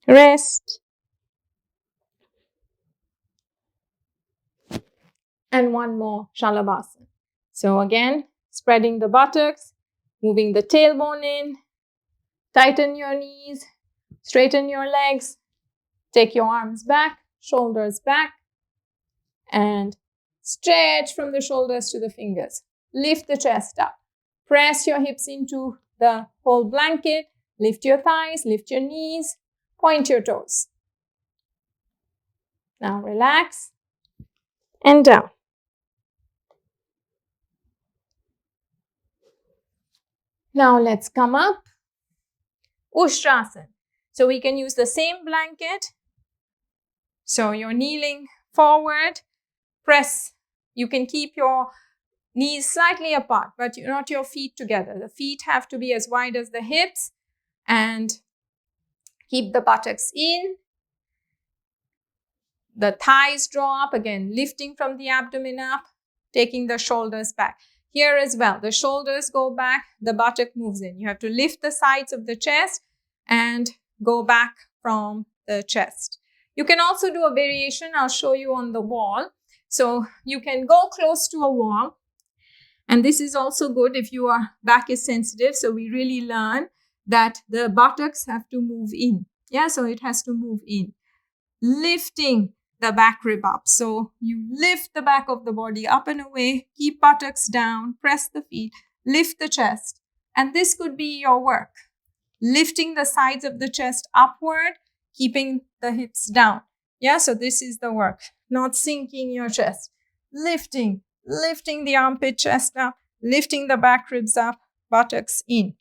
rest. And one more Shalabhasana. So again, spreading the buttocks, moving the tailbone in, tighten your knees, Straighten your legs. Take your arms back, shoulders back, and stretch from the shoulders to the fingers. Lift the chest up. Press your hips into the whole blanket. Lift your thighs, lift your knees, point your toes. Now relax and down. Now let's come up. Ustrasana. So we can use the same blanket. So you're kneeling forward. Press. You can keep your knees slightly apart, but not your feet together. The feet have to be as wide as the hips, and keep the buttocks in. The thighs draw up, again, lifting from the abdomen up, taking the shoulders back. Here as well, the shoulders go back, the buttock moves in. You have to lift the sides of the chest and go back from the chest. You can also do a variation. I'll show you on the wall. So you can go close to a wall. And this is also good if your back is sensitive. So we really learn that the buttocks have to move in. Yeah, so it has to move in. Lifting the back rib up. So you lift the back of the body up and away, keep buttocks down, press the feet, lift the chest. And this could be your work. Lifting the sides of the chest upward, keeping the hips down. Yeah, so this is the work. Not sinking your chest. Lifting the armpit chest up, lifting the back ribs up, buttocks in.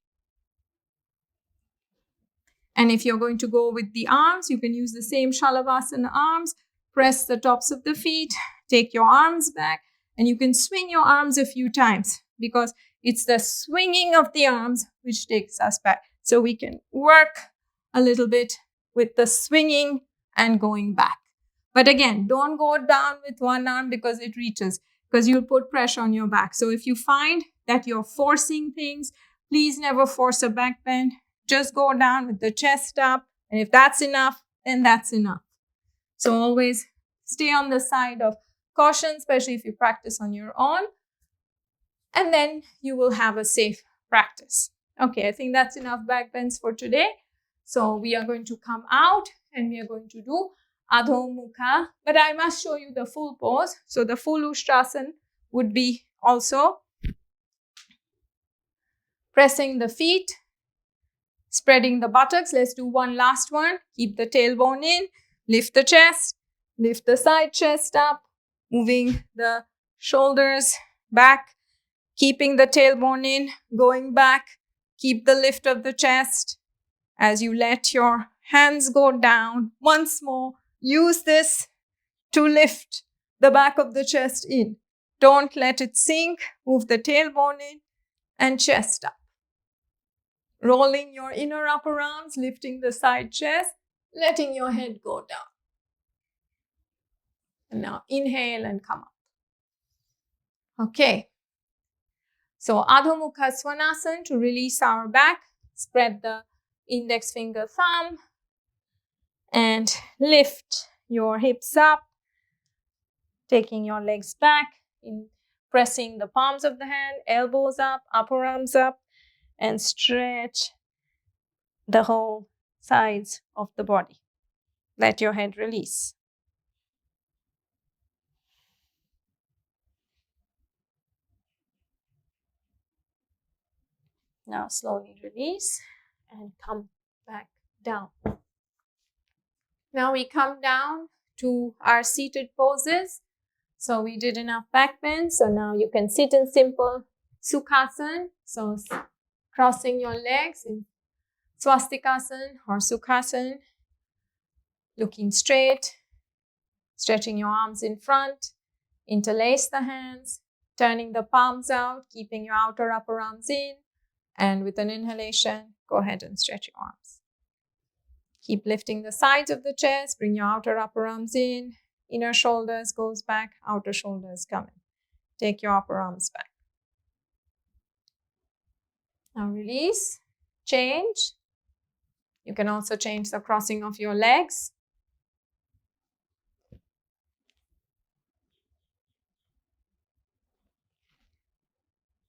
And if you're going to go with the arms, you can use the same Shalavasana arms. Press the tops of the feet, take your arms back, and you can swing your arms a few times because it's the swinging of the arms which takes us back. So we can work a little bit with the swinging and going back. But again, don't go down with one arm because it reaches, because you'll put pressure on your back. So if you find that you're forcing things, please never force a back bend. Just go down with the chest up. And if that's enough, then that's enough. So always stay on the side of caution, especially if you practice on your own. And then you will have a safe practice. Okay, I think that's enough back bends for today. So we are going to come out and we are going to do Adho Mukha. But I must show you the full pose. So the full Ustrasana would be also pressing the feet, spreading the buttocks. Let's do one last one. Keep the tailbone in. Lift the chest, lift the side chest up, moving the shoulders back, keeping the tailbone in, going back. Keep the lift of the chest as you let your hands go down. Once more, use this to lift the back of the chest in. Don't let it sink. Move the tailbone in and chest up. Rolling your inner upper arms, lifting the side chest. Letting your head go down. And now inhale and come up. Okay. So Adho Mukha Svanasana to release our back. Spread the index finger thumb. And lift your hips up. Taking your legs back. Pressing the palms of the hand. Elbows up. Upper arms up. And stretch the whole sides of the body. Let your head release. Now slowly release and come back down. Now we come down to our seated poses. So we did enough back bend. So now you can sit in simple Sukhasana. So crossing your legs in Swastikasana or Sukhasana. Looking straight, stretching your arms in front, interlace the hands, turning the palms out, keeping your outer upper arms in, and with an inhalation, go ahead and stretch your arms. Keep lifting the sides of the chest, bring your outer upper arms in, inner shoulders goes back, outer shoulders come in. Take your upper arms back. Now release, change. You can also change the crossing of your legs.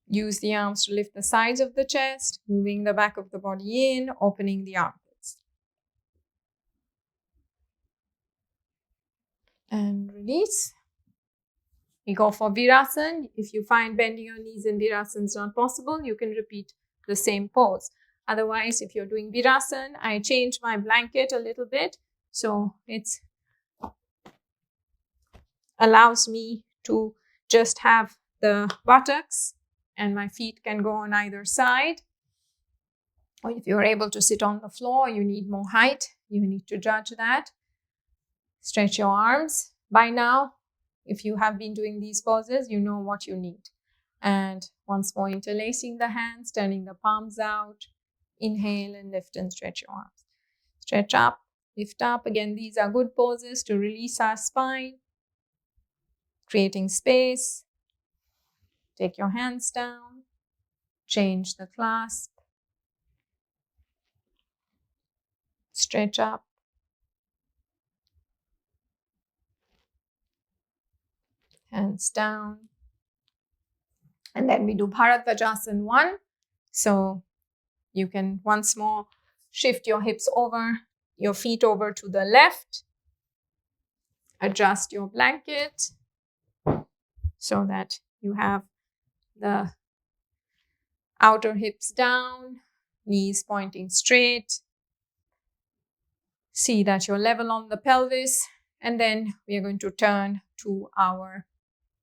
Use the arms to lift the sides of the chest, moving the back of the body in, opening the armpits. And release. We go for Virasana. If you find bending your knees in Virasana is not possible, you can repeat the same pose. Otherwise, if you're doing Virasana, I change my blanket a little bit. So it allows me to just have the buttocks and my feet can go on either side. Or if you're able to sit on the floor, you need more height, you need to judge that. Stretch your arms. By now, if you have been doing these poses, you know what you need. And once more, interlacing the hands, turning the palms out. Inhale and lift and stretch your arms. Stretch up, lift up. Again, these are good poses to release our spine, creating space. Take your hands down. Change the clasp. Stretch up. Hands down. And then we do Bharadvajasana 1. So you can once more shift your hips over, your feet over to the left. Adjust your blanket so that you have the outer hips down, knees pointing straight. See that you're level on the pelvis. And then we are going to turn to our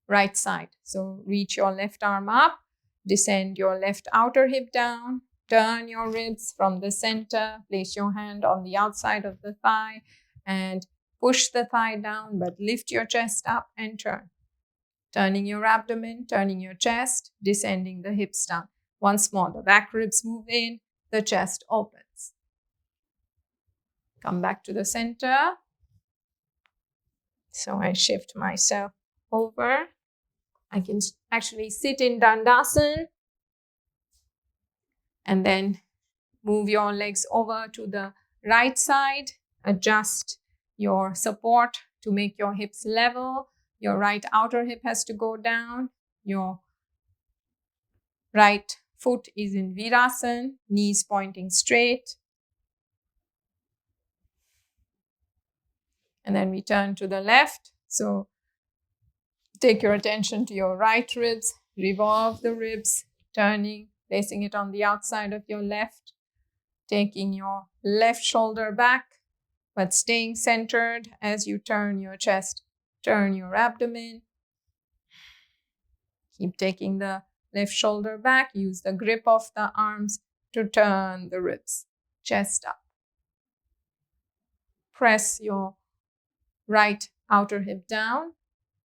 right side. So reach your left arm up, descend your left outer hip down, turn your ribs from the center, place your hand on the outside of the thigh and push the thigh down, but lift your chest up and turn. Turning your abdomen, turning your chest, descending the hips down. Once more, the back ribs move in, the chest opens. Come back to the center. So I shift myself over. I can actually sit in Dandasana and then move your legs over to the right side. Adjust your support to make your hips level. Your right outer hip has to go down. Your right foot is in Virasana, knees pointing straight. And then we turn to the left. So take your attention to your right ribs, revolve the ribs, turning, placing it on the outside of your left, taking your left shoulder back, but staying centered as you turn your chest, turn your abdomen. Keep taking the left shoulder back, use the grip of the arms to turn the ribs, chest up. Press your right outer hip down.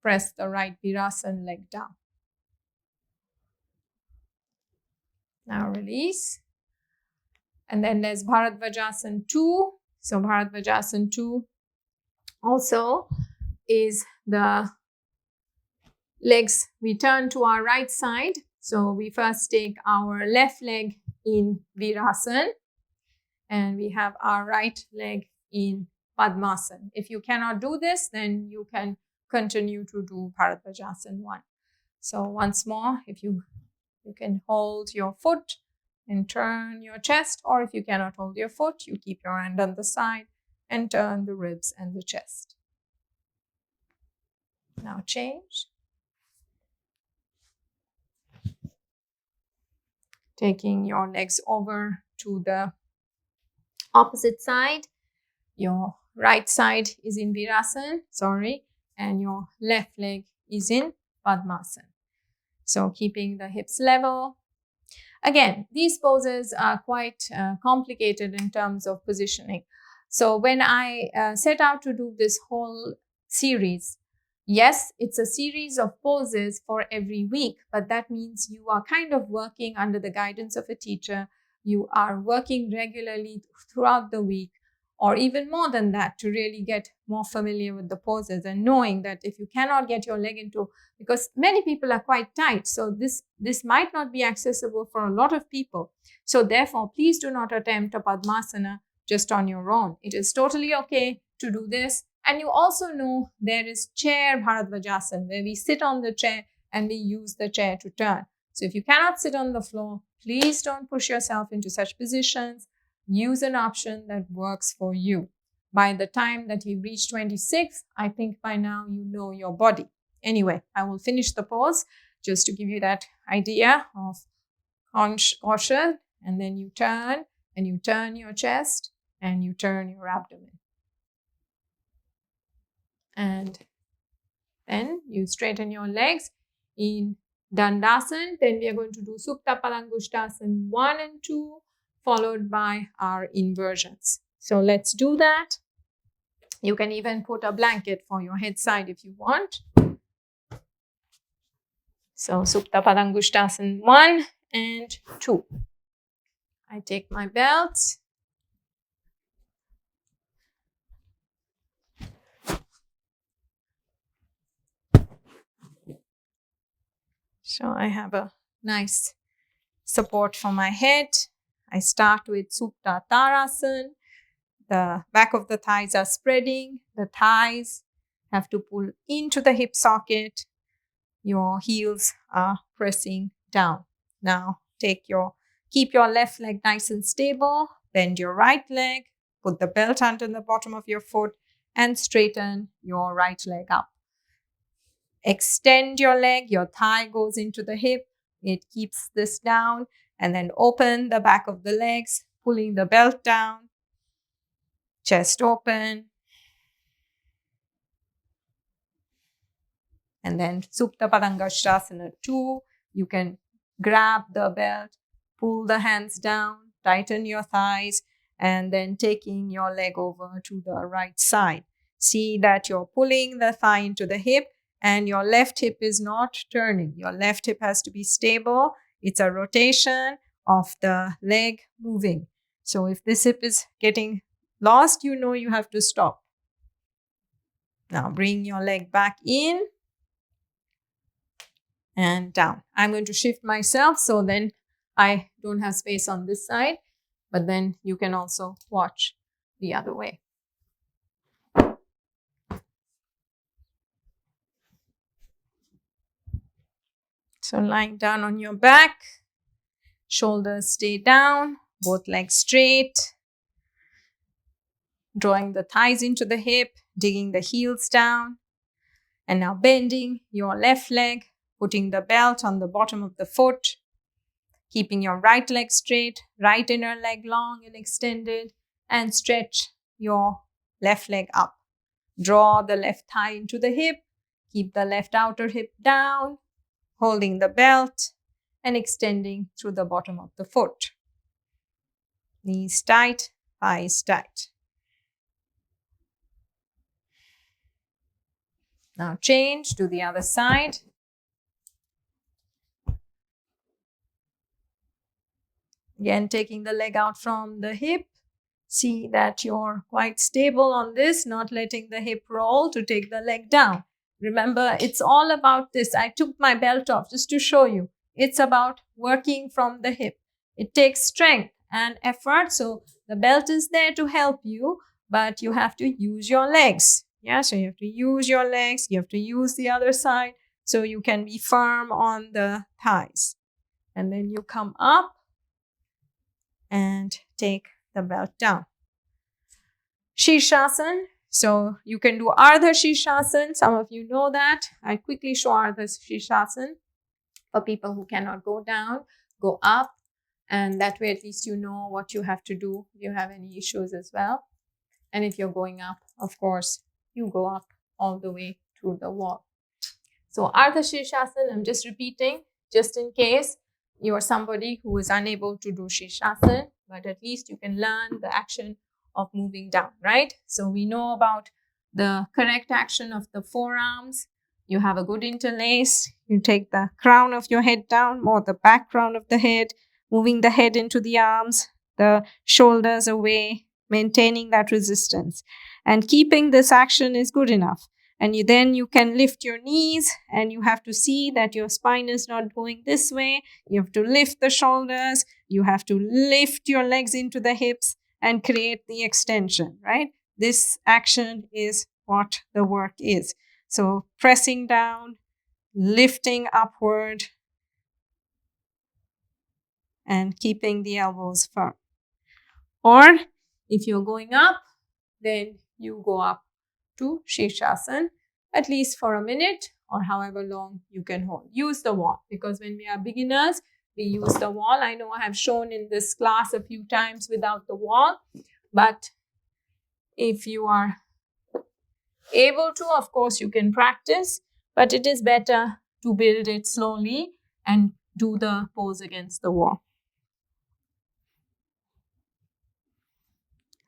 Press the right Virasana leg down. Now release. And then there's Bharadvajasana 2. So Bharadvajasana 2 also is the legs. We turn to our right side. So we first take our left leg in Virasana. And we have our right leg in Padmasana. If you cannot do this, then you can continue to do Bharadvajasana 1. So once more, if you can hold your foot and turn your chest, or if you cannot hold your foot, you keep your hand on the side and turn the ribs and the chest. Now change. Taking your legs over to the opposite side. Your right side is in Virasana, and your left leg is in Padmasana. So keeping the hips level. Again, these poses are quite complicated in terms of positioning. So when I set out to do this whole series, yes, it's a series of poses for every week, but that means you are kind of working under the guidance of a teacher. You are working regularly throughout the week, or even more than that, to really get more familiar with the poses and knowing that if you cannot get your leg into, because many people are quite tight, so this might not be accessible for a lot of people. So therefore, please do not attempt a Padmasana just on your own. It is totally okay to do this. And you also know there is chair Bharadvajasana, where we sit on the chair and we use the chair to turn. So if you cannot sit on the floor, please don't push yourself into such positions. Use an option that works for you. by the time that you reach 26, I think by now you know your body. Anyway, I will finish the pose just to give you that idea of caution, and then you turn your chest and you turn your abdomen. And then you straighten your legs in Dandasana. Then we are going to do Supta Padangusthasana 1 and 2, followed by our inversions. So let's do that. You can even put a blanket for your head side if you want. So Supta Padangusthasana 1 and 2. I take my belt. So I have a nice support for my head. I start with Utthita Trikonasana. The back of the thighs are spreading. The thighs have to pull into the hip socket. Your heels are pressing down. Now keep your left leg nice and stable. Bend your right leg. Put the belt under the bottom of your foot and straighten your right leg up. Extend your leg. Your thigh goes into the hip. It keeps this down. And then open the back of the legs, pulling the belt down. Chest open. And then Supta Padangusthasana 2. You can grab the belt, pull the hands down, tighten your thighs, and then taking your leg over to the right side. See that you're pulling the thigh into the hip and your left hip is not turning. Your left hip has to be stable. It's a rotation of the leg moving. So if this hip is getting lost, you know you have to stop. Now bring your leg back in and down. I'm going to shift myself so then I don't have space on this side, but then you can also watch the other way. So lying down on your back, shoulders stay down, both legs straight, drawing the thighs into the hip, digging the heels down, and now bending your left leg, putting the belt on the bottom of the foot, keeping your right leg straight, right inner leg long and extended, and stretch your left leg up. Draw the left thigh into the hip, keep the left outer hip down, holding the belt and extending through the bottom of the foot. Knees tight, thighs tight. Now change to the other side. Again, taking the leg out from the hip. See that you're quite stable on this, not letting the hip roll to take the leg down. Remember, it's all about this. I took my belt off just to show you. It's about working from the hip. It takes strength and effort. So the belt is there to help you, but you have to use your legs. Yeah, so you have to use your legs. You have to use the other side so you can be firm on the thighs. And then you come up and take the belt down. Sirsasana. So you can do Ardha Sirsasana. Some of you know that. I quickly show Ardha Sirsasana for people who cannot go down, go up. And that way at least you know what you have to do if you have any issues as well. And if you're going up, of course, you go up all the way to the wall. So Ardha Sirsasana, I'm just repeating, just in case you're somebody who is unable to do Sirsasana, but at least you can learn the action of moving down, right? So we know about the correct action of the forearms. You have a good interlace. You take the crown of your head down, or the back crown of the head, moving the head into the arms, the shoulders away, maintaining that resistance. And keeping this action is good enough. And then you can lift your knees, and you have to see that your spine is not going this way. You have to lift the shoulders. You have to lift your legs into the hips and create the extension, right? This action is what the work is. So pressing down, lifting upward, and keeping the elbows firm. Or if you're going up, then you go up to Sirsasana, at least for a minute or however long you can hold. Use the wall, because when we are beginners, we use the wall. I know I have shown in this class a few times without the wall, but if you are able to, of course, you can practice, but it is better to build it slowly and do the pose against the wall.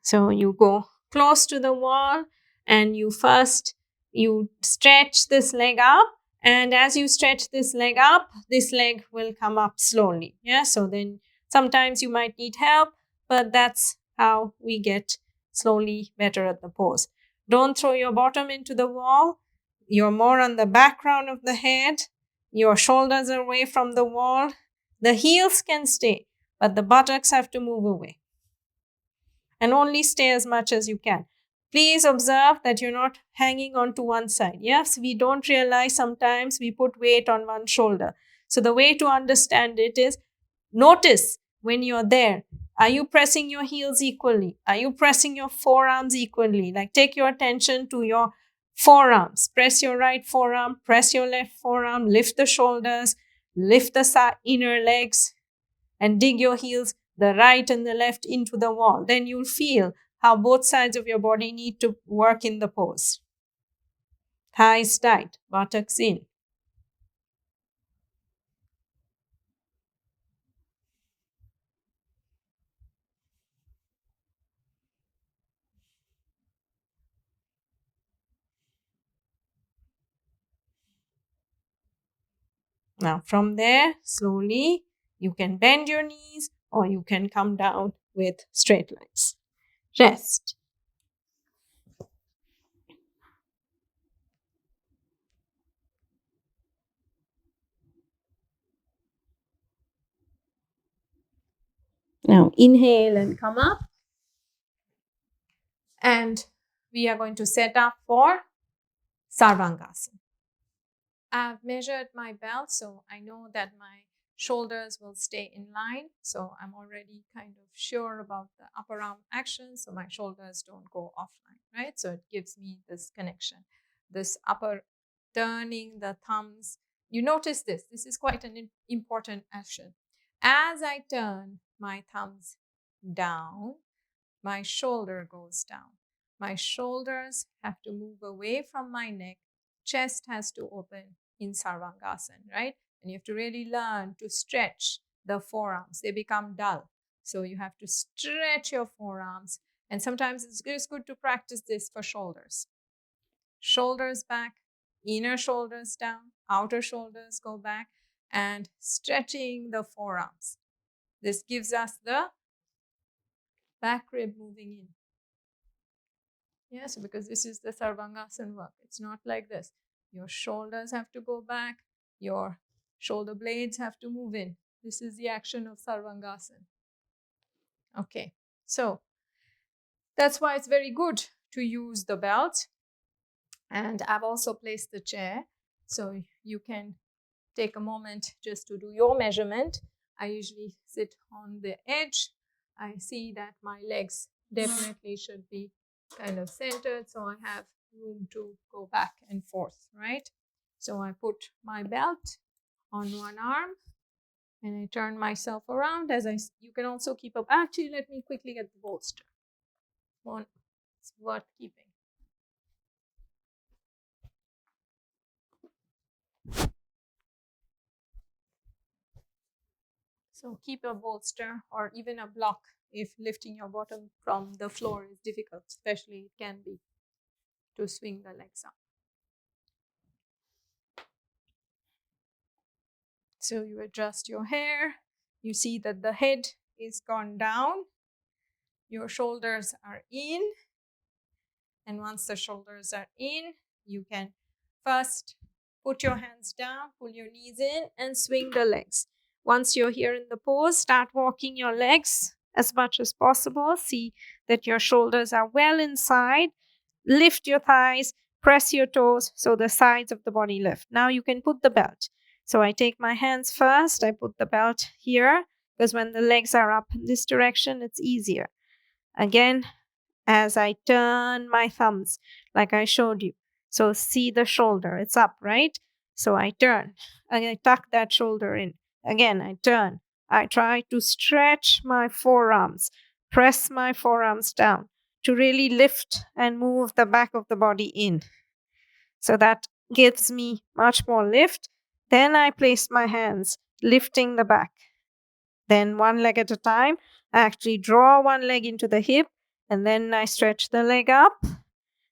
So you go close to the wall and you stretch this leg up, and as you stretch this leg up, this leg will come up slowly. Yeah, so then sometimes you might need help, but that's how we get slowly better at the pose. Don't throw your bottom into the wall. You're more on the background of the head. Your shoulders are away from the wall. The heels can stay, but the buttocks have to move away. And only stay as much as you can. Please observe that you're not hanging on to one side. Yes, we don't realize sometimes we put weight on one shoulder. So the way to understand it is notice when you're there. Are you pressing your heels equally? Are you pressing your forearms equally? Like, take your attention to your forearms. Press your right forearm, press your left forearm, lift the shoulders, lift the inner legs, and dig your heels, the right and the left, into the wall. Then you'll feel how both sides of your body need to work in the pose. Thighs tight, buttocks in. Now from there, slowly, you can bend your knees or you can come down with straight legs. Rest. Now inhale and come up. And we are going to set up for Sarvangasana. I've measured my belt, so I know that my shoulders will stay in line. So I'm already kind of sure about the upper arm action, so my shoulders don't go offline, right? So it gives me this connection. This upper turning the thumbs. You notice this. This is quite an important action. As I turn my thumbs down, my shoulder goes down. My shoulders have to move away from my neck. Chest has to open in Sarvangasana, right? And you have to really learn to stretch the forearms. They become dull. So you have to stretch your forearms. And sometimes it's good to practice this for shoulders. Shoulders back, inner shoulders down, outer shoulders go back, and stretching the forearms. This gives us the back rib moving in. Yes, because this is the Sarvangasana work. It's not like this. Your shoulders have to go back. Your shoulder blades have to move in. This is the action of Sarvangasana. Okay, so that's why it's very good to use the belt. And I've also placed the chair, so you can take a moment just to do your measurement. I usually sit on the edge. I see that my legs definitely should be kind of centered, so I have room to go back and forth, right? So I put my belt on one arm and I turn myself around. You can also keep up. Actually, let me quickly get the bolster. It's worth keeping. So keep a bolster or even a block if lifting your bottom from the floor is difficult, especially it can be to swing the legs up. So you adjust your hair. You see that the head is gone down. Your shoulders are in. And once the shoulders are in, you can first put your hands down, pull your knees in, and swing the legs. Once you're here in the pose, start walking your legs as much as possible. See that your shoulders are well inside. Lift your thighs, press your toes so the sides of the body lift. Now you can put the belt. So I take my hands first. I put the belt here because when the legs are up in this direction, it's easier. Again, as I turn my thumbs, like I showed you. So see the shoulder, it's up, right? So I turn, I tuck that shoulder in. Again, I turn. I try to stretch my forearms, press my forearms down to really lift and move the back of the body in. So that gives me much more lift. Then I place my hands, lifting the back. Then one leg at a time, I actually draw one leg into the hip, and then I stretch the leg up,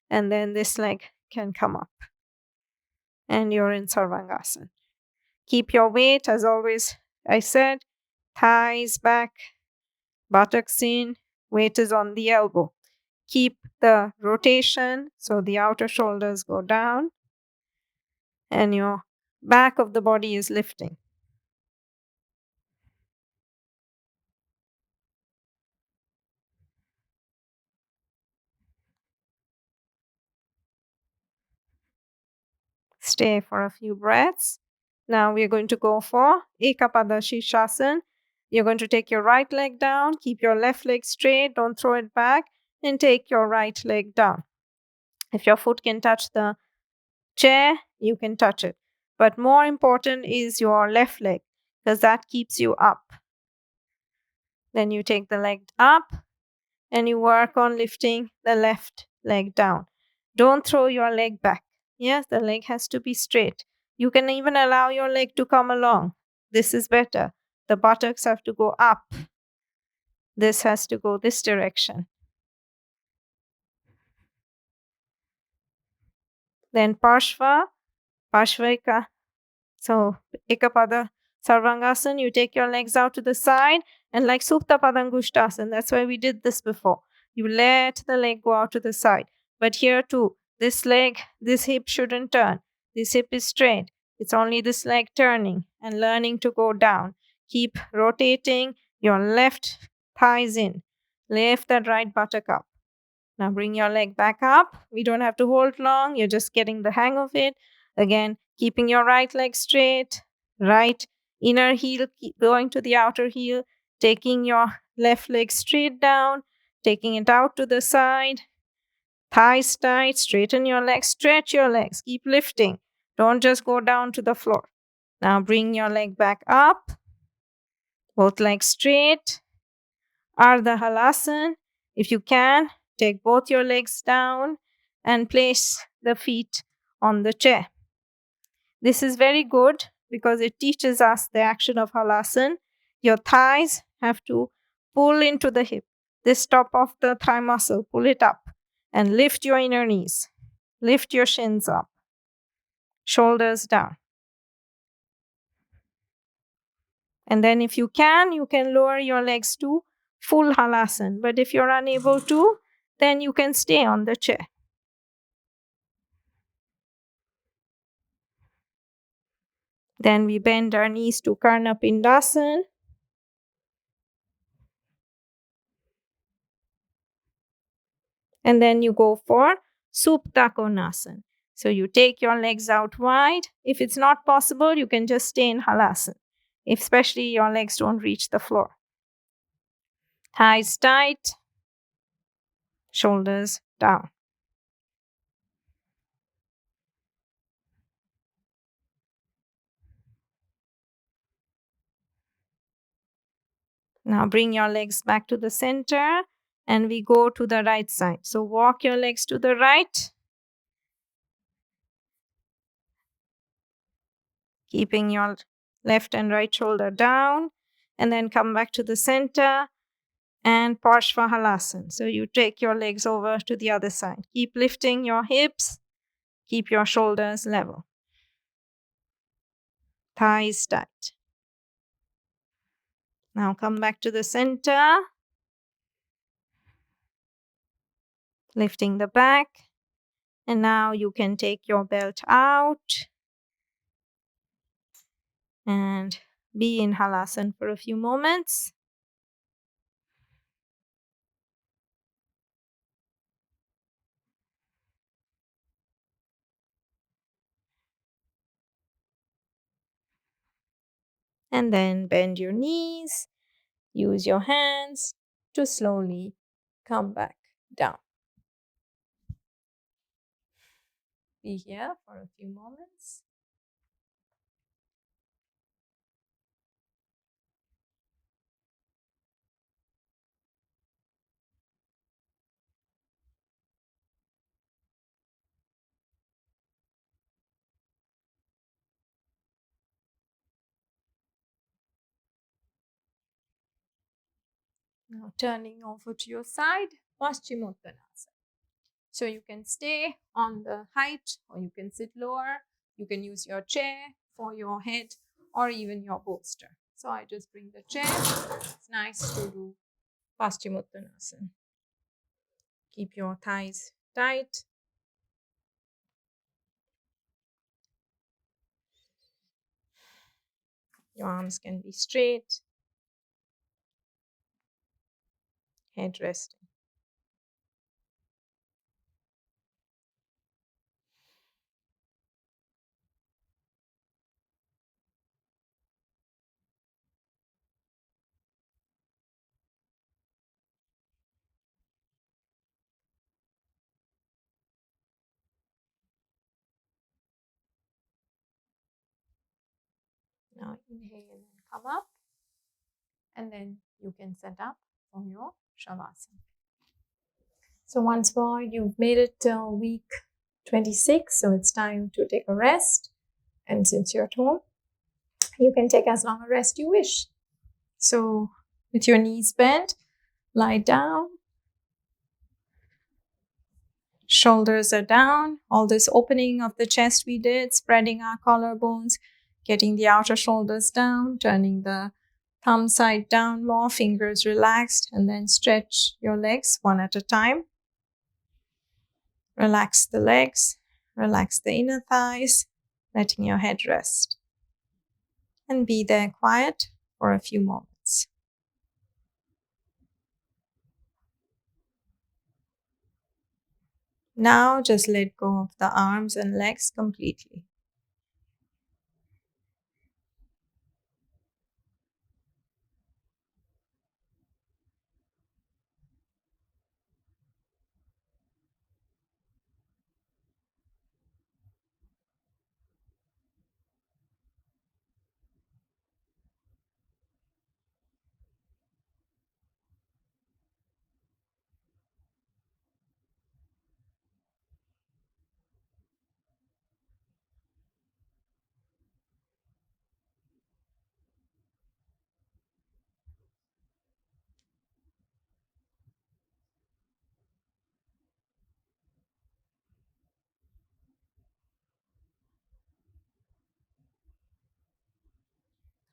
and then this leg can come up. And you're in Sarvangasana. Keep your weight, as always, I said, thighs back, buttocks in, weight is on the elbow. Keep the rotation, so the outer shoulders go down, and your back of the body is lifting. Stay for a few breaths. Now we're going to go for Ekapada Sirsasana. You're going to take your right leg down, keep your left leg straight, don't throw it back, and take your right leg down. If your foot can touch the chair, you can touch it. But more important is your left leg, because that keeps you up. Then you take the leg up and you work on lifting the left leg down. Don't throw your leg back. Yes, the leg has to be straight. You can even allow your leg to come along. This is better. The buttocks have to go up. This has to go this direction. Then Parsva, Parsvaika. So Ekapada Sarvangasana, you take your legs out to the side, and like Supta Padangushtasana, that's why we did this before. You let the leg go out to the side. But here too, this leg, this hip shouldn't turn. This hip is straight. It's only this leg turning and learning to go down. Keep rotating your left thighs in. Lift that right buttock up. Now bring your leg back up. We don't have to hold long. You're just getting the hang of it. Again, keeping your right leg straight, right inner heel going to the outer heel, taking your left leg straight down, taking it out to the side, thighs tight, straighten your legs, stretch your legs, keep lifting. Don't just go down to the floor. Now bring your leg back up, both legs straight. Ardha Halasana, if you can, take both your legs down and place the feet on the chair. This is very good because it teaches us the action of halasana. Your thighs have to pull into the hip. This top of the thigh muscle, pull it up and lift your inner knees. Lift your shins up. Shoulders down. And then if you can lower your legs to full halasana. But if you're unable to, then you can stay on the chair. Then we bend our knees to Karna Pindasana. And then you go for Utthita Trikonasana. So you take your legs out wide. If it's not possible, you can just stay in halasana, especially your legs don't reach the floor. Thighs tight, shoulders down. Now bring your legs back to the center and we go to the right side. So walk your legs to the right, keeping your left and right shoulder down, and then come back to the center and Parsva Halasana. So you take your legs over to the other side. Keep lifting your hips, keep your shoulders level. Thighs tight. Now come back to the center, lifting the back. And now you can take your belt out and be in Halasana for a few moments. And then bend your knees, use your hands to slowly come back down. be here for a few moments. Now turning over to your side, Paschima Namaskara. So you can stay on the height or you can sit lower. You can use your chair for your head or even your bolster. So I just bring the chair. It's nice to do Paschima Namaskara. Keep your thighs tight. Your arms can be straight. Head resting. Now inhale and come up. And then you can set up for your Shavasana. So once more, you've made it till week 26. So it's time to take a rest. And since you're at home, you can take as long a rest you wish. So with your knees bent, lie down. Shoulders are down. All this opening of the chest we did, spreading our collarbones, getting the outer shoulders down, turning the thumb side down more, fingers relaxed, and then stretch your legs one at a time. Relax the legs, relax the inner thighs, letting your head rest. And be there quiet for a few moments. Now just let go of the arms and legs completely.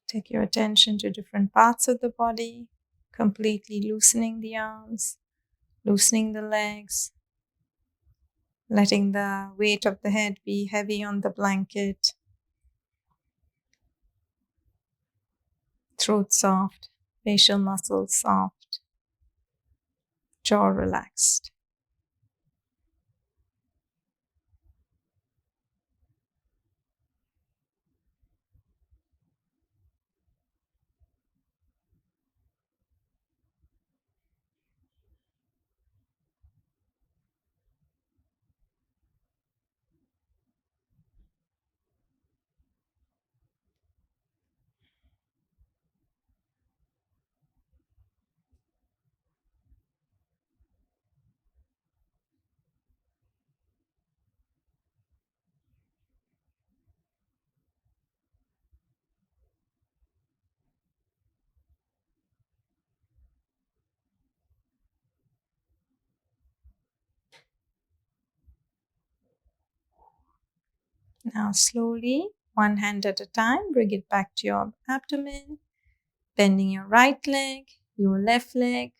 Take your attention to different parts of the body, completely loosening the arms, loosening the legs, letting the weight of the head be heavy on the blanket, throat soft, facial muscles soft, jaw relaxed. Now slowly, one hand at a time, bring it back to your abdomen, bending your right leg, your left leg.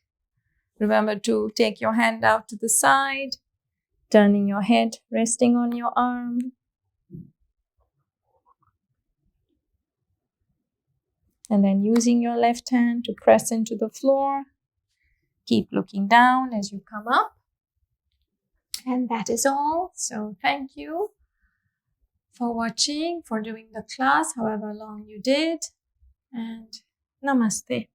Remember to take your hand out to the side, turning your head, resting on your arm. And then using your left hand to press into the floor. Keep looking down as you come up. And that is all. So thank you for watching, for doing the class, however long you did. And namaste.